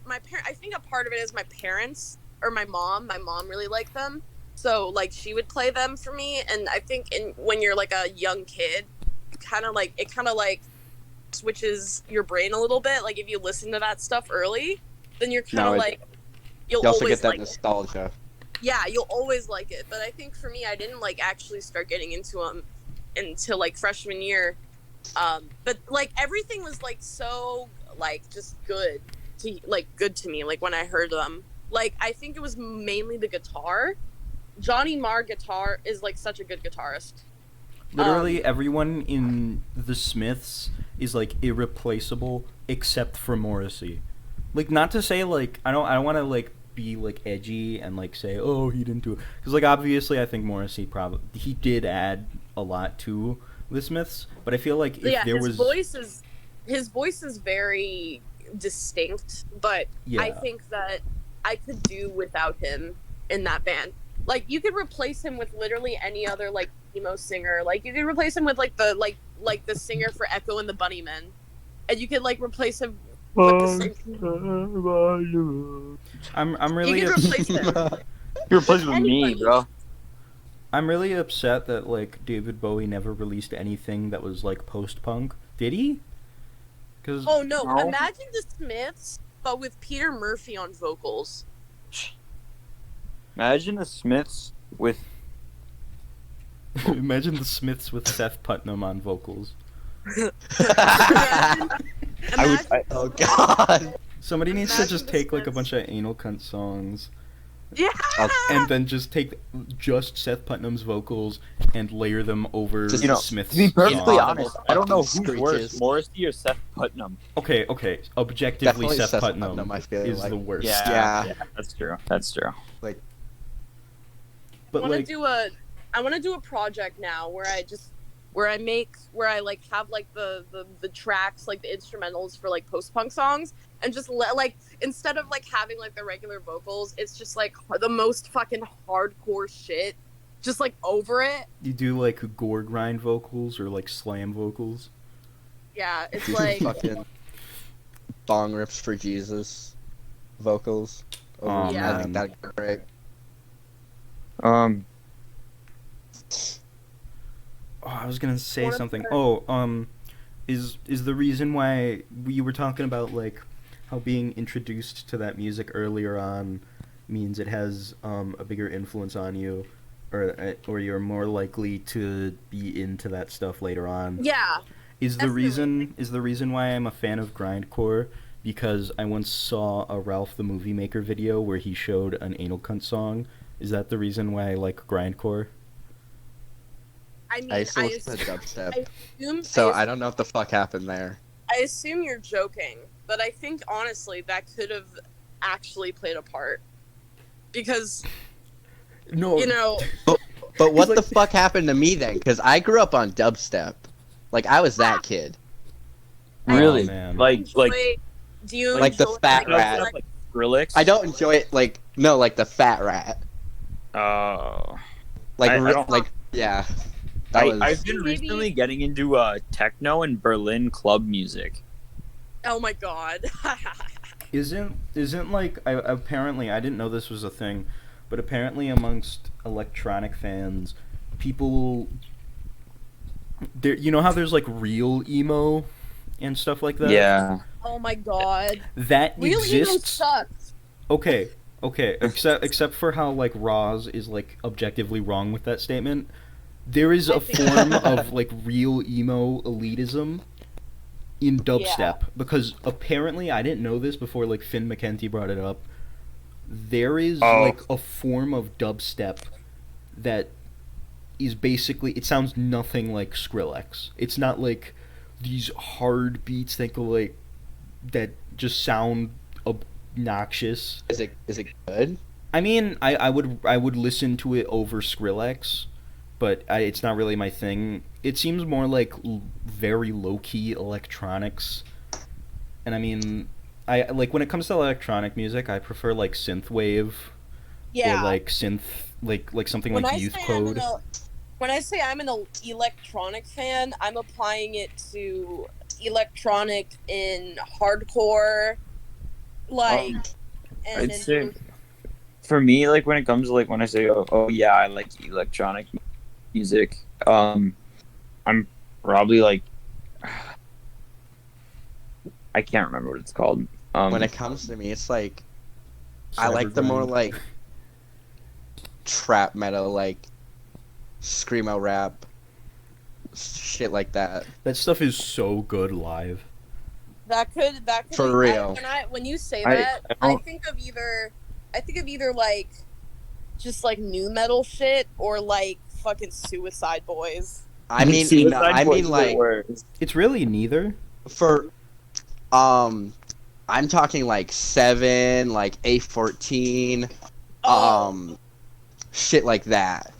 I think a part of it is my parents or my mom really liked them, So like she would play them for me, and I think when you're like a young kid, it kind of like switches your brain a little bit. Like if you listen to that stuff early, then you're kind of like you'll You also always get that like nostalgia. yeah, you'll always like it. But I think for me, I didn't like actually start getting into them until like freshman year. But like everything was like so like just good to me. Like when I heard them, like I think it was mainly the guitar. Johnny Marr guitar is like such a good guitarist. Literally everyone in the Smiths is like irreplaceable except for Morrissey. Like not to say like I don't want to like be like edgy and like say oh he didn't do it because like obviously I think Morrissey probably he did add a lot to the Smiths, but I feel like if there was his voice is very distinct, but yeah. I think that I could do without him in that band. Like you could replace him with literally any other like emo singer. Like you could replace him with like the singer for Echo and the Bunnymen, and you could like replace him with the singer. I'm really you could replace him. You're replacing with me, bro. I'm really upset that like David Bowie never released anything that was like post-punk. Did he? Cause oh no! Imagine the Smiths, but with Peter Murphy on vocals. Imagine the Smiths with. Imagine the Smiths with Seth Putnam on vocals. Oh God! Somebody needs to just take like a bunch of anal cunt songs. Yeah. And then just take just Seth Putnam's vocals and layer them over Just, Smith's To be perfectly songs. honest, I don't know who's Screeches. worse, Morrissey or Seth Putnam. Okay. Objectively, Definitely Seth Seth Putnam Putnam, I feel is like. the worst. Yeah. That's true. That's true. But I want like, to do a project now where I like have like the tracks, like the instrumentals for like post-punk songs, and just like instead of like having like the regular vocals, it's just like the most fucking hardcore shit, just like over it. you do like gore grind vocals or like slam vocals. Yeah, it's These like fucking bong rips for Jesus vocals. Oh, Yeah. I think that'd be great. Oh, I was gonna say One of something. the- Oh, is the reason why we were talking about like how being introduced to that music earlier on means it has a bigger influence on you, or you're more likely to be into that stuff later on. yeah. Is the Definitely. reason why I'm a fan of grindcore because I once saw a Ralph the Movie Maker video where he showed an anal cunt song. Is that the reason why I like grindcore? I mean, I used to listen to dubstep, assume, so I don't know what the fuck happened there. I assume you're joking, but I think honestly that could have actually played a part, because No. you know. But what He's the like- fuck happened to me then? Because I grew up on dubstep. Like, I was that kid. Really? Oh, man. Like Do you Like the enjoy, fat like, rat. like Skrillex. I don't enjoy it, like, no, like the fat rat. Oh. Like, I don't- like, yeah. That was... I've been Maybe- recently getting into techno and Berlin club music. Oh my god. Isn't like apparently I didn't know this was a thing, but apparently amongst electronic fans, people there you know how there's like real emo and stuff like that? Yeah. Oh my god. That Real emo exists. sucks. Okay. Except for how like Roz is like objectively wrong with that statement. There is a form of like real emo elitism in dubstep because apparently I didn't know this before like Finn McKenty brought it up. There is like a form of dubstep that is basically it sounds nothing like Skrillex. It's not like these hard beats that just sound obnoxious. Is it good? I mean, I would listen to it over Skrillex, but it's not really my thing. It seems more like very low-key electronics. And I mean, I like when it comes to electronic music, I prefer like synthwave Yeah. or like synth like something When like I Youth say Code. when I say I'm an electronic fan, I'm applying it to electronic in hardcore, like, and I'd say- for me, like when it comes to like when I say, oh yeah, I like electronic music, I'm probably like, I can't remember what it's called. When it comes to me, it's like I like the more Cybergrind. like trap metal, like screamo rap, shit like that. That stuff is so good live. That could For real. When you say I that, don't- I think of either like just like new metal shit or like fucking Suicide Boys. I mean, Suicide I Boys mean is like worse. It's really neither. for I'm talking like 7, like A14, Oh. shit like that.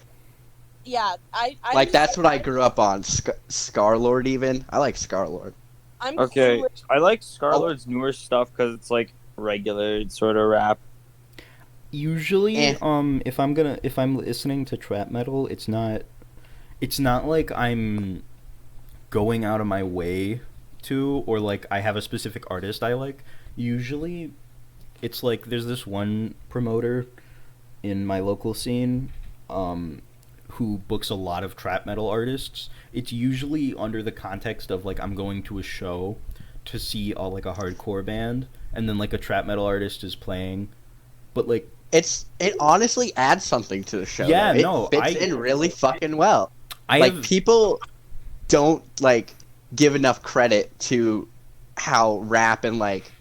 Yeah, I Like that's what I grew up on. Scarlord even. I like Scarlord. I'm Okay, clueless. I like Scarlord's newer stuff because it's like regular sort of rap. Usually, Eh. if I'm listening to trap metal, it's not like I'm going out of my way to, or like I have a specific artist I like. Usually, it's like there's this one promoter in my local scene, who books a lot of trap metal artists. It's usually under the context of like I'm going to a show to see like a hardcore band, and then like a trap metal artist is playing, but like It honestly adds something to the show. Yeah, though. no, It fits in really fucking well. I Like have people don't like give enough credit to how rap and like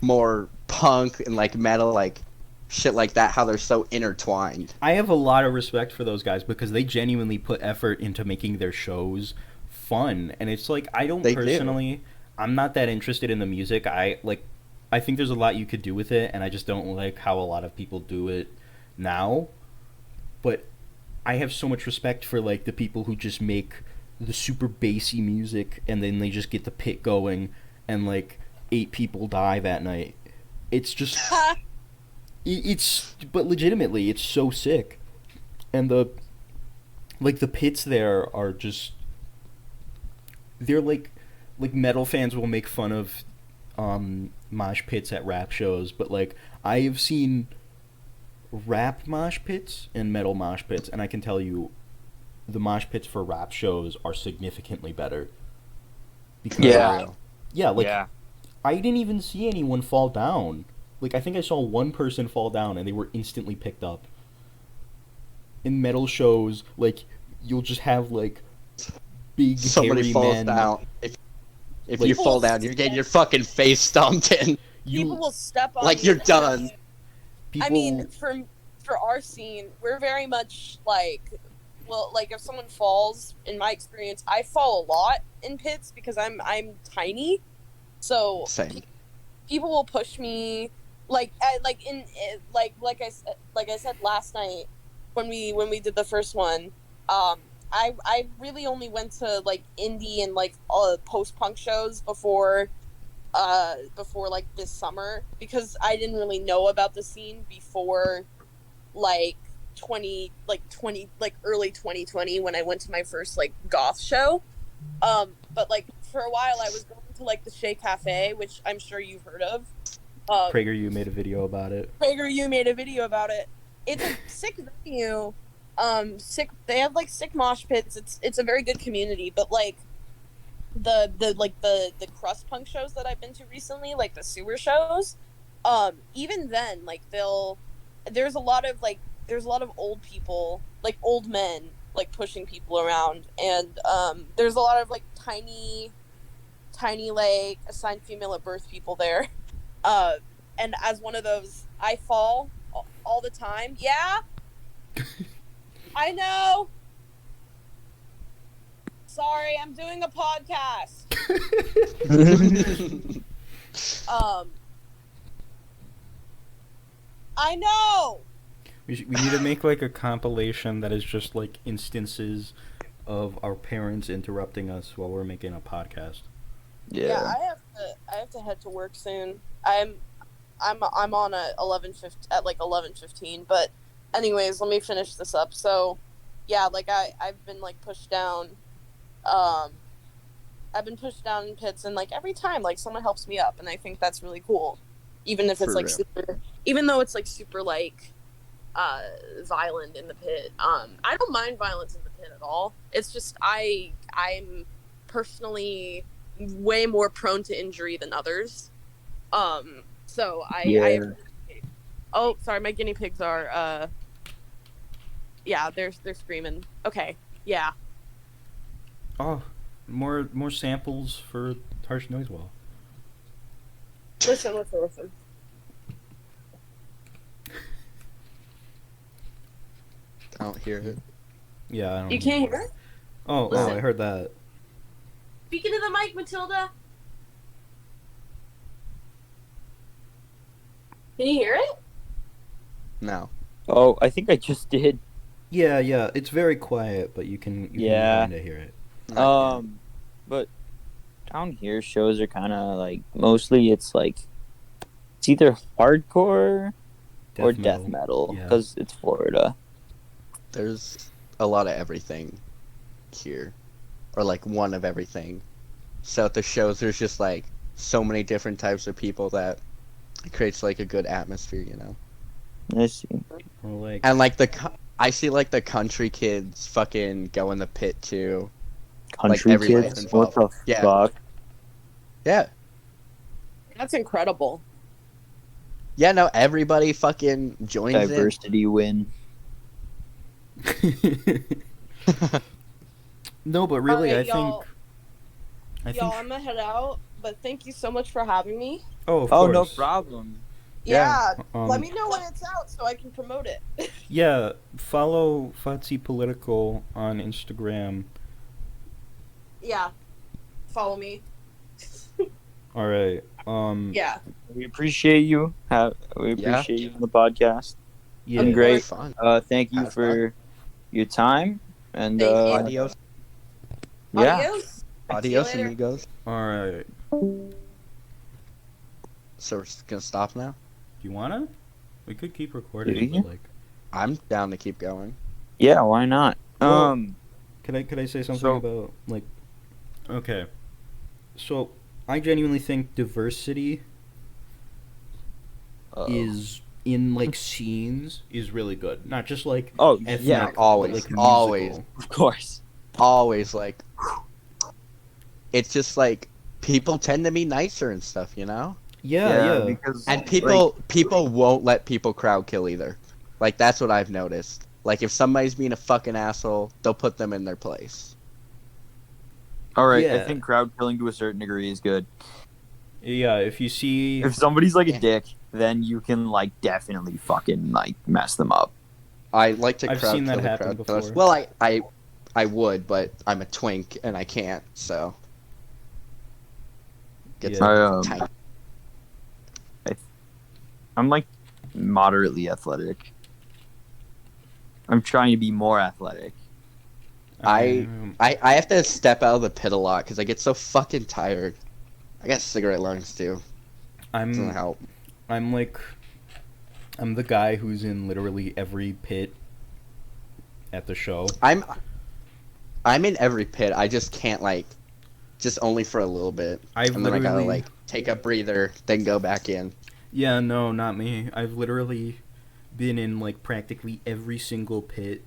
more punk and like metal like shit like that, how they're so intertwined. I have a lot of respect for those guys because they genuinely put effort into making their shows fun, and it's like I don't They do. personally, I'm not that interested in the music. I think there's a lot you could do with it, and I just don't like how a lot of people do it now. But I have so much respect for like the people who just make the super bassy music, and then they just get the pit going, and like 8 people die that night. It's just but legitimately, it's so sick, and the pits there are just, they're like metal fans will make fun of mosh pits at rap shows, but like I have seen rap mosh pits and metal mosh pits, and I can tell you the mosh pits for rap shows are significantly better. Because Yeah. like Yeah. I didn't even see anyone fall down. Like I think I saw one person fall down and they were instantly picked up. In metal shows, like you'll just have like big Somebody hairy falls men. down. If Like- you fall down, you're getting your fucking face stomped in. People will step on Like you. you're done. People, I mean, for our scene, we're very much like, well, like if someone falls, in my experience, I fall a lot in pits because I'm tiny, so Same. people will push me, like like I said last night when we did the first one. I really only went to like indie and like post punk shows before like this summer because I didn't really know about the scene before like early 2020 when I went to my first like goth show. But like for a while I was going to like the Shea Cafe, which I'm sure you've heard of. PragerU made a video about it. PragerU made a video about it. It's a sick venue. Sick. They have like sick mosh pits. It's a very good community, but like the crust punk shows that I've been to recently, like the sewer shows, even then, like there's a lot of old people, like old men, like pushing people around, and there's a lot of like tiny like assigned female at birth people there, and as one of those, I fall all the time. Yeah, I know. Sorry, I'm doing a podcast. I know. We need to make like a compilation that is just like instances of our parents interrupting us while we're making a podcast. Yeah, I have to head to work soon. I'm on at 11:15, but anyways, let me finish this up. So, yeah, like I've been like pushed down. I've been pushed down in pits, and like every time, like someone helps me up, and I think that's really cool. Even if it's For like real. super, even though it's like super like violent in the pit. I don't mind violence in the pit at all. It's just I'm personally way more prone to injury than others. So I oh, sorry, my guinea pigs are yeah, they're screaming. Okay, yeah. Oh, more samples for harsh noise wall. Listen. I don't hear it. Yeah, I don't You can't hear it? Oh, Listen. I heard that. Speaking to the mic, Matilda. Can you hear it? No. Oh, I think I just did. Yeah, it's very quiet, but you can kind of hear it. But down here shows are kind of like mostly it's either hardcore or death metal because it's Florida. There's a lot of everything here, or like one of everything. So at the shows, there's just like so many different types of people that it creates like a good atmosphere, you know. I see. And like I see like the country kids fucking go in the pit too. Country like, kids? What the fuck? Yeah. That's incredible. Yeah, no, everybody fucking joins Diversity win. No, but really, Alright, I think I'm gonna head out, but thank you so much for having me. Oh, of course. No problem. Yeah, let me know when it's out so I can promote it. Yeah, follow Fotzepolitical on Instagram. Yeah, follow me. All right. Yeah. We appreciate you. We appreciate you on the podcast. Yeah, Been great. Fun. Thank you for your time and Adios. Yeah. Adios, amigos. All right. So we're just gonna stop now? Do you wanna? We could keep recording. But like, I'm down to keep going. Yeah, why not? Well, could I say something about like? Okay. So I genuinely think diversity is in like scenes is really good. Not just like ethnic, yeah, always, but, like, always, of course, always like. It's just like people tend to be nicer and stuff, you know. Yeah. Because, and people won't let people crowd kill either. Like that's what I've noticed. Like if somebody's being a fucking asshole, they'll put them in their place. All right, I think crowd killing to a certain degree is good. Yeah, if you see if somebody's like a dick, then you can like definitely fucking like mess them up. I like to. I've seen that happen before. Well, I would, but I'm a twink and I can't. So. I'm like moderately athletic. I'm trying to be more athletic. I have to step out of the pit a lot because I get so fucking tired. I got cigarette lungs too. Doesn't help. I'm the guy who's in literally every pit at the show. I'm in every pit. I just can't just only for a little bit. And then I gotta take a breather, then go back in. Yeah, no, not me. I've literally been in like practically every single pit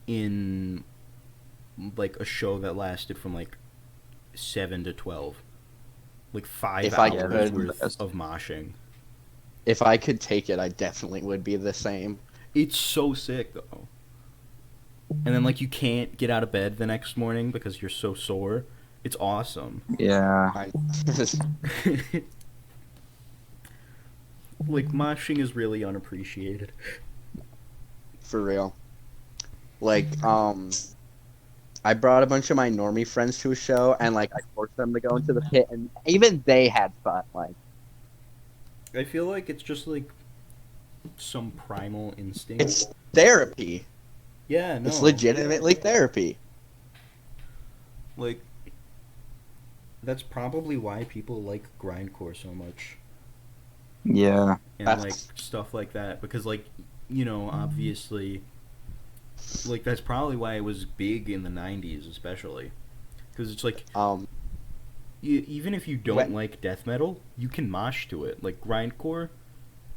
in like a show that lasted from like 7 to 12. Like 5 hours worth of moshing. If I could take it, I definitely would be the same. It's so sick though. And then like you can't get out of bed the next morning because you're so sore. It's awesome. Yeah. Like moshing is really unappreciated. For real. Like, I brought a bunch of my normie friends to a show, and I forced them to go into the pit, and even they had fun. I feel like it's just some primal instinct. It's therapy. Yeah, no. It's legitimately therapy. That's probably why people like grindcore so much. Yeah. And stuff like that, because obviously. That's probably why it was big in the 90s, especially. Because it's even if you don't like death metal, you can mosh to it. Like, grindcore,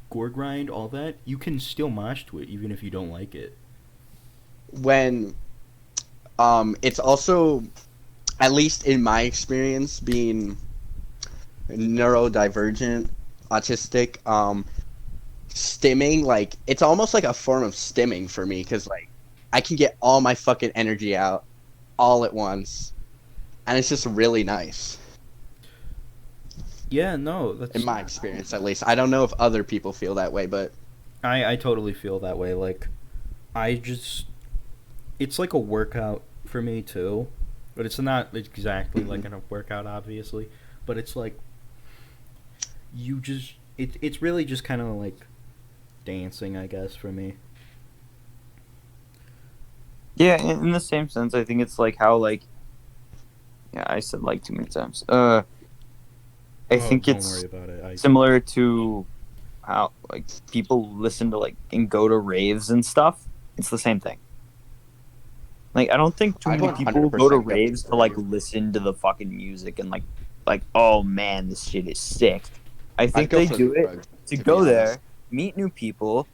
gore grind, all that, you can still mosh to it even if you don't like it. When it's also, at least in my experience, being neurodivergent, autistic, stimming, like, it's almost like a form of stimming for me, because, like, I can get all my fucking energy out all at once, and it's just really nice. Yeah, no, that's In my experience, at least. I don't know if other people feel that way, but I totally feel that way. Like, it's like a workout for me too, but it's not exactly like a workout, obviously. But it's like it's really just kind of like dancing, I guess, for me. Yeah, in the same sense, I think it's like how, like, yeah, I said like too many times. I think don't it's worry about it. similar to how, like, people listen to, like, and go to raves and stuff. It's the same thing. Like, I don't think too I many people go 100% to go raves to to, like, rave. listen to the fucking music and, like, oh man, this shit is sick. I think go they for do the it drugs, to to be go there, honest. meet new people,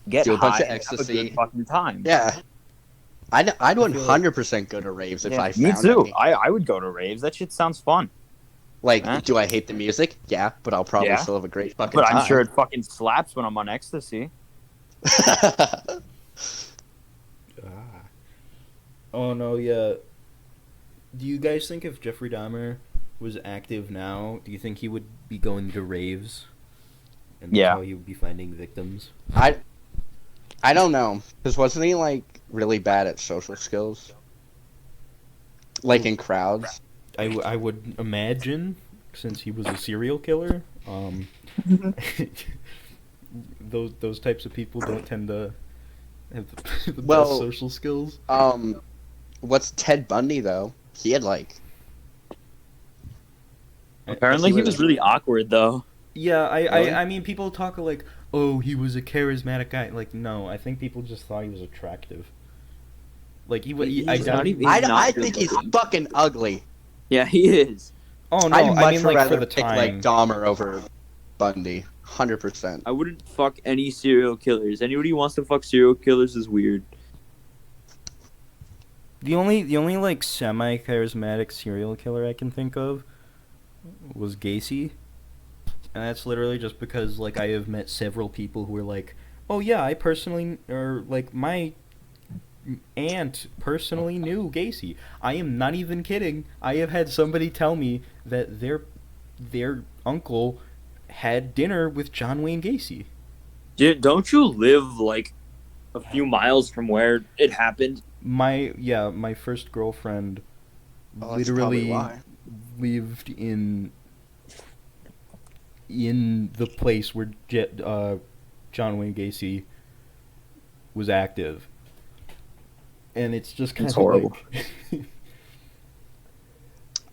get Do a bunch high, of and have a ecstasy. good fucking time. Yeah. I'd feel 100% go to raves if Yeah, I me found too. any. I would go to raves. That shit sounds fun. Like, Huh? do I hate the music? Yeah, but I'll probably Yeah. still have a great fucking But time. I'm sure it fucking slaps when I'm on ecstasy. Oh no, yeah. Do you guys think if Jeffrey Dahmer was active now, do you think he would be going to raves? And that's Yeah. how he would be finding victims? I don't know, because wasn't he, like, really bad at social skills? Like, in crowds? I would imagine, since he was a serial killer, those types of people don't tend to have the Well, best social skills. What's Ted Bundy, though? He had, like... Apparently he was really awkward, though. Yeah, Really? I mean, people talk like, oh, he was a charismatic guy. Like, no, I think people just thought he was attractive. Like, I think he's fucking ugly. Yeah, he is. Oh no, I'd I much mean, like, rather for the pick, time. like, Dahmer over Bundy. 100%. I wouldn't fuck any serial killers. Anybody who wants to fuck serial killers is weird. The only like semi charismatic serial killer I can think of was Gacy, and that's literally just because like I have met several people who were like, oh yeah, I personally, or like my aunt personally knew Gacy. I am not even kidding. I have had somebody tell me that their uncle had dinner with John Wayne Gacy. Don't you live, like, a few miles from where it happened? My first girlfriend Oh, that's probably literally why. lived in the place where John Wayne Gacy was active, and it's just kind It's of horrible.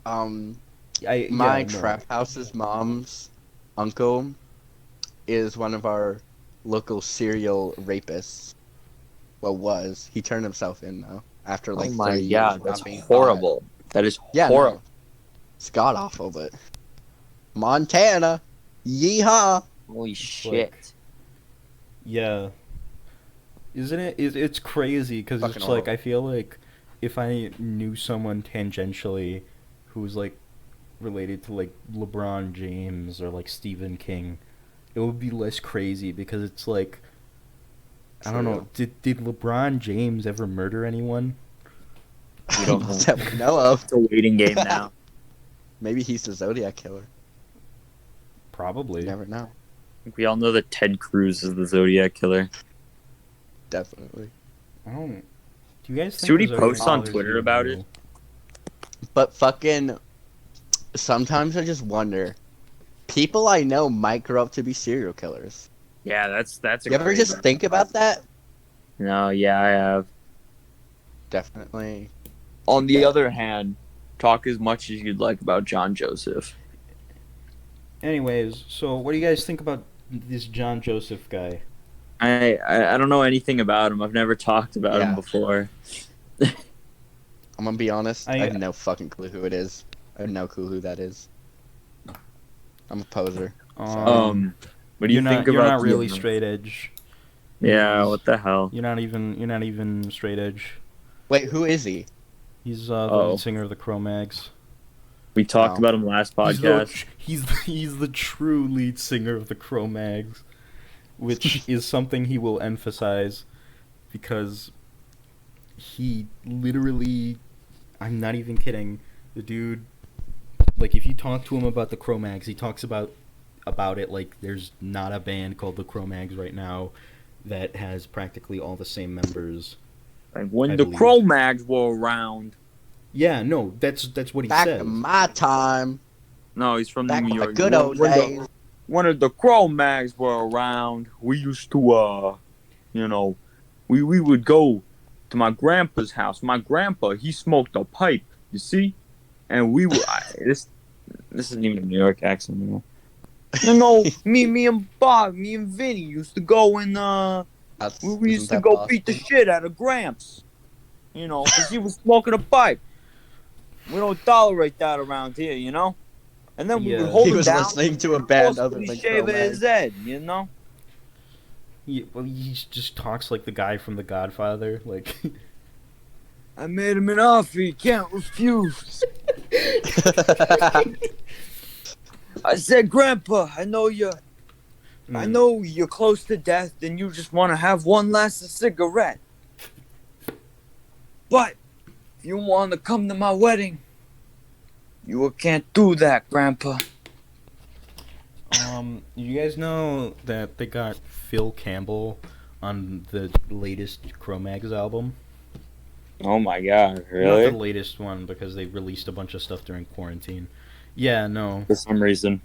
Like, My trap house's mom's uncle is one of our local serial rapists. Well, was. He turned himself in, though, after, like, Oh my 30 years god, of that's not being caught. horrible. That is Yeah, horrible. no. It's god-awful, but... Montana! Yeehaw! Holy shit. Yeah, isn't it? It's crazy because Fucking it's like horrible. I feel like if I knew someone tangentially who was like related to like LeBron James or like Stephen King, it would be less crazy because it's like I don't know. Did LeBron James ever murder anyone? We don't know. That we know of. It's a waiting game now. Maybe he's the Zodiac Killer. Probably. You never know. We all know that Ted Cruz is the Zodiac Killer. Definitely. I don't. Do you guys think See what he the Zodiac posts on Killer's Twitter even about real? it? But fucking... Sometimes I just wonder... People I know might grow up to be serial killers. Yeah, that's a You ever crazy- just think about that? No, yeah, I have. Definitely. On the other hand, talk as much as you'd like about John Joseph. Anyways, so what do you guys think about this John Joseph guy? I don't know anything about him. I've never talked about him Yeah. before. I'm gonna be honest. I I- have no fucking clue who it is. I have no clue who that is. I'm a poser. What do you think about? You're not really straight edge. Yeah, what the hell? You're not even straight edge. Wait, who is he? He's the lead singer of the Cro-Mags. We talked about him last podcast. He's the true lead singer of the Cro-Mags, which is something he will emphasize, because he literally, I'm not even kidding, the dude, like, if you talk to him about the Cro-Mags, he talks about it like there's not a band called the Cro-Mags right now that has practically all the same members. Like when the Cro-Mags were around. Yeah, no, that's what he says. Back in my time. No, he's from Back New in York. the good old days. When the Cro-Mags were around, we used to, we would go to my grandpa's house. My grandpa, he smoked a pipe, you see? And we would, this isn't even a New York accent anymore. Me and Bob, me and Vinny used to go and, we used to go beat the shit out of Gramps. Because he was smoking a pipe. We don't tolerate that around here, And then we would hold him down. He was listening to a band other than shave his head, Yeah, well, he just talks like the guy from The Godfather, like... I made him an offer he can't refuse. I said, Grandpa, I know you're close to death and you just want to have one last cigarette. But if you want to come to my wedding, you can't do that, Grandpa. You guys know that they got Phil Campbell on the latest Cro-Mags album? Oh my god, really? Not the latest one, because they released a bunch of stuff during quarantine. Yeah, no. For some reason.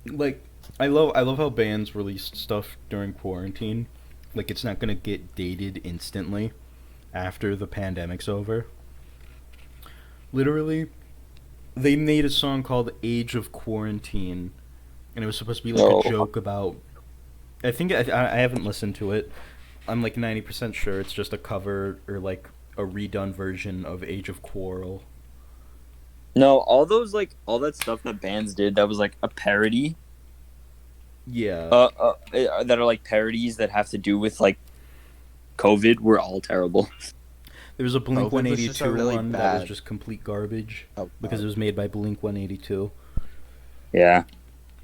Like, I love how bands release stuff during quarantine. Like, it's not gonna get dated instantly after the pandemic's over. Literally, they made a song called Age of Quarantine, and it was supposed to be like a joke about... I think I haven't listened to it. I'm like 90% sure it's just a cover or like a redone version of Age of Quarrel. No, all that stuff that bands did that was like a parody. Yeah. That are like parodies that have to do with like COVID were all terrible. There was a Blink 182 really one bad. that was just complete garbage because it was made by Blink 182. Yeah.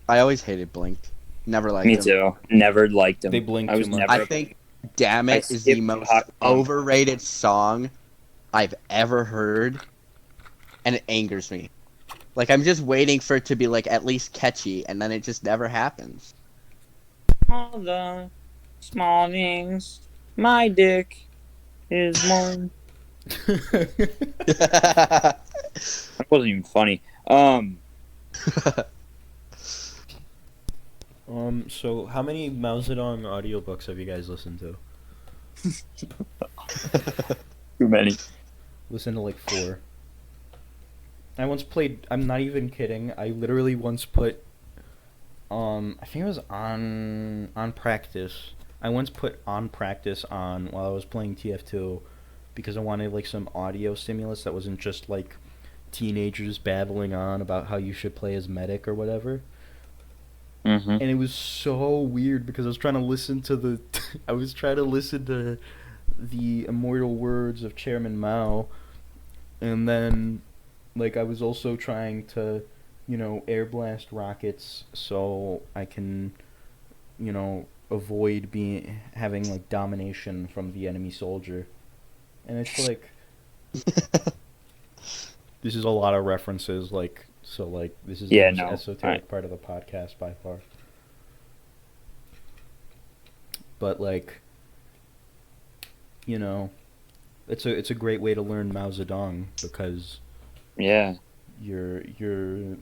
I always hated Blink. Never liked Me them. too. Never liked them. They blinked I was too much. never. I think Damn It is the most overrated song I've ever heard, and it angers me. Like, I'm just waiting for it to be, like, at least catchy, and then it just never happens. All the small things, my dick is one. That wasn't even funny. So how many Mao Zedong audiobooks have you guys listened to? Too many. Listened to like 4. I once played, I'm not even kidding, I literally once put, I think it was on Practice. I once put On Practice on while I was playing TF2 because I wanted like some audio stimulus that wasn't just like teenagers babbling on about how you should play as medic or whatever. Mm-hmm. And it was so weird because I was trying to listen to the the immortal words of Chairman Mao, and then like I was also trying to, air blast rockets so I can, avoid having like domination from the enemy soldier. And it's like this is a lot of references, like, so like this is the most esoteric part of the podcast by far. But like, it's a great way to learn Mao Zedong because you're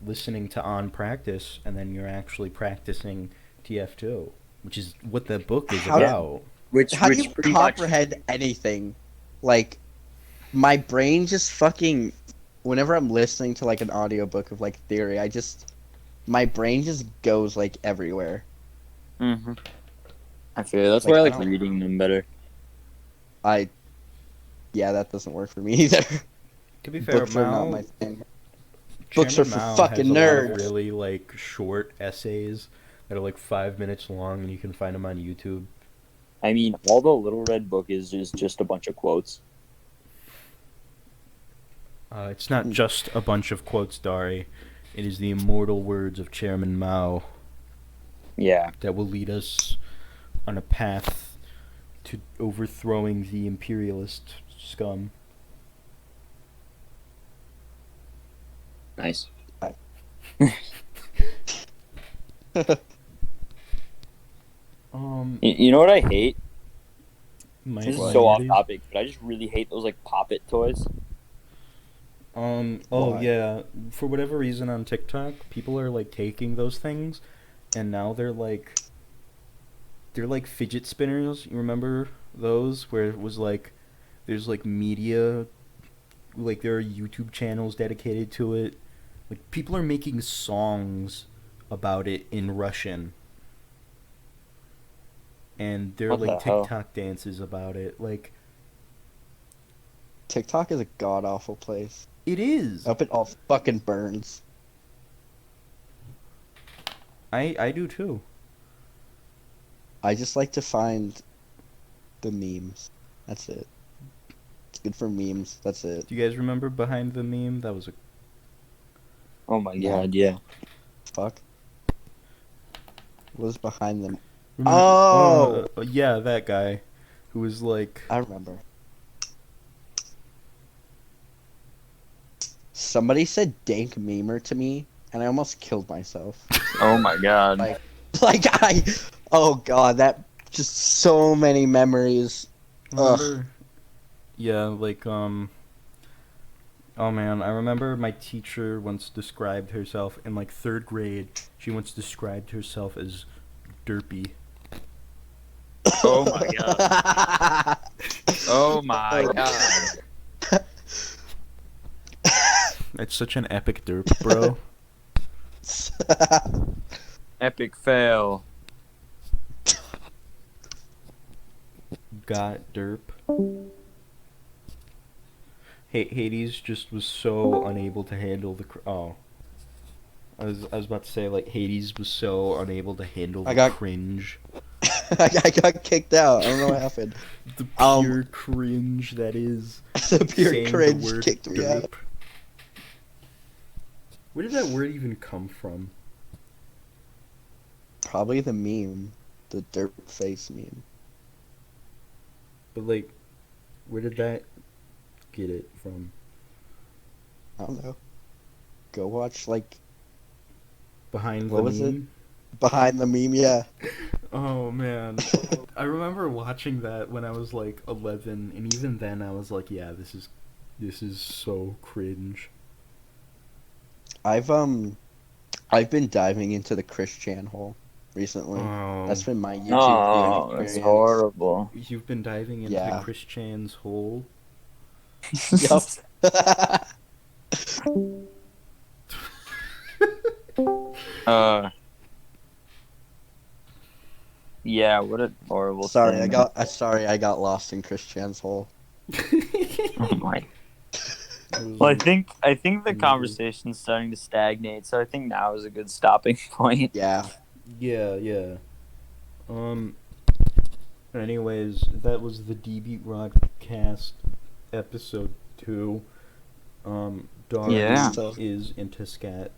listening to On Practice and then you're actually practicing TF2, which is what the book is about. How do you comprehend anything? Like, my brain just fucking... Whenever I'm listening to, like, an audiobook of, like, theory, my brain just goes, like, everywhere. Mm-hmm. I feel that's why I like reading them better. Yeah, that doesn't work for me either. To be fair, Books are not my thing. Books are Chairman for Mao fucking has a lot of nerds. really like short essays that are like 5 minutes long, and you can find them on YouTube. I mean, all the Little Red Book is just a bunch of quotes. It's not just a bunch of quotes, Dari. It is the immortal words of Chairman Mao. Yeah. That will lead us on a path to overthrowing the imperialist scum. Nice. You know what I hate? This is so off topic, but I just really hate those like Pop-It toys. Oh yeah. For whatever reason on TikTok, people are like taking those things, and now they're like fidget spinners. You remember those where it was like, there's like media, like there are YouTube channels dedicated to it. Like people are making songs about it in Russian. And there are What like the hell? TikTok dances about it. Like TikTok is a god awful place. it is. Up it all fucking burns. I do too. I just like to find the memes. That's it. It's good for memes. That's it. Do you guys remember Behind the Meme? That was a Oh my god, yeah. Fuck. What was behind them? Remember- Oh! Yeah, that guy who was like, I remember. Somebody said dank memer to me, and I almost killed myself. Oh my god. Oh god, that just so many memories. remember? Yeah, like oh man, I remember my teacher once described herself in like 3rd grade. She once described herself as derpy. Oh my god. Oh my god. That's such an epic derp, bro. Epic fail. Got derp. Hades just was so unable to handle the I was about to say, like, Hades was so unable to handle the cringe. I got kicked out. I don't know what happened. The pure cringe that is. The pure saying cringe the word kicked me derp. out. Where did that word even come from? Probably the meme. The derp face meme. But, like, where did that get it from? I don't know. Go watch, like... Behind What the was Meme? Behind the meme, yeah. Oh, man. I remember watching that when I was, like, 11, and even then I was like, yeah, this is so cringe. I've been diving into the Chris Chan hole recently. Oh. That's been my YouTube Oh, viewing that's experience. horrible. You've been diving into Chris Chan's hole? Yup. Yeah, what a horrible Sorry, thing. I got lost in Chris Chan's hole. Oh my. Well, I think the conversation's starting to stagnate, so I think now is a good stopping point. Yeah. Yeah. Anyways, that was the DB Rawcast episode 2. Dara Yeah. is into scat.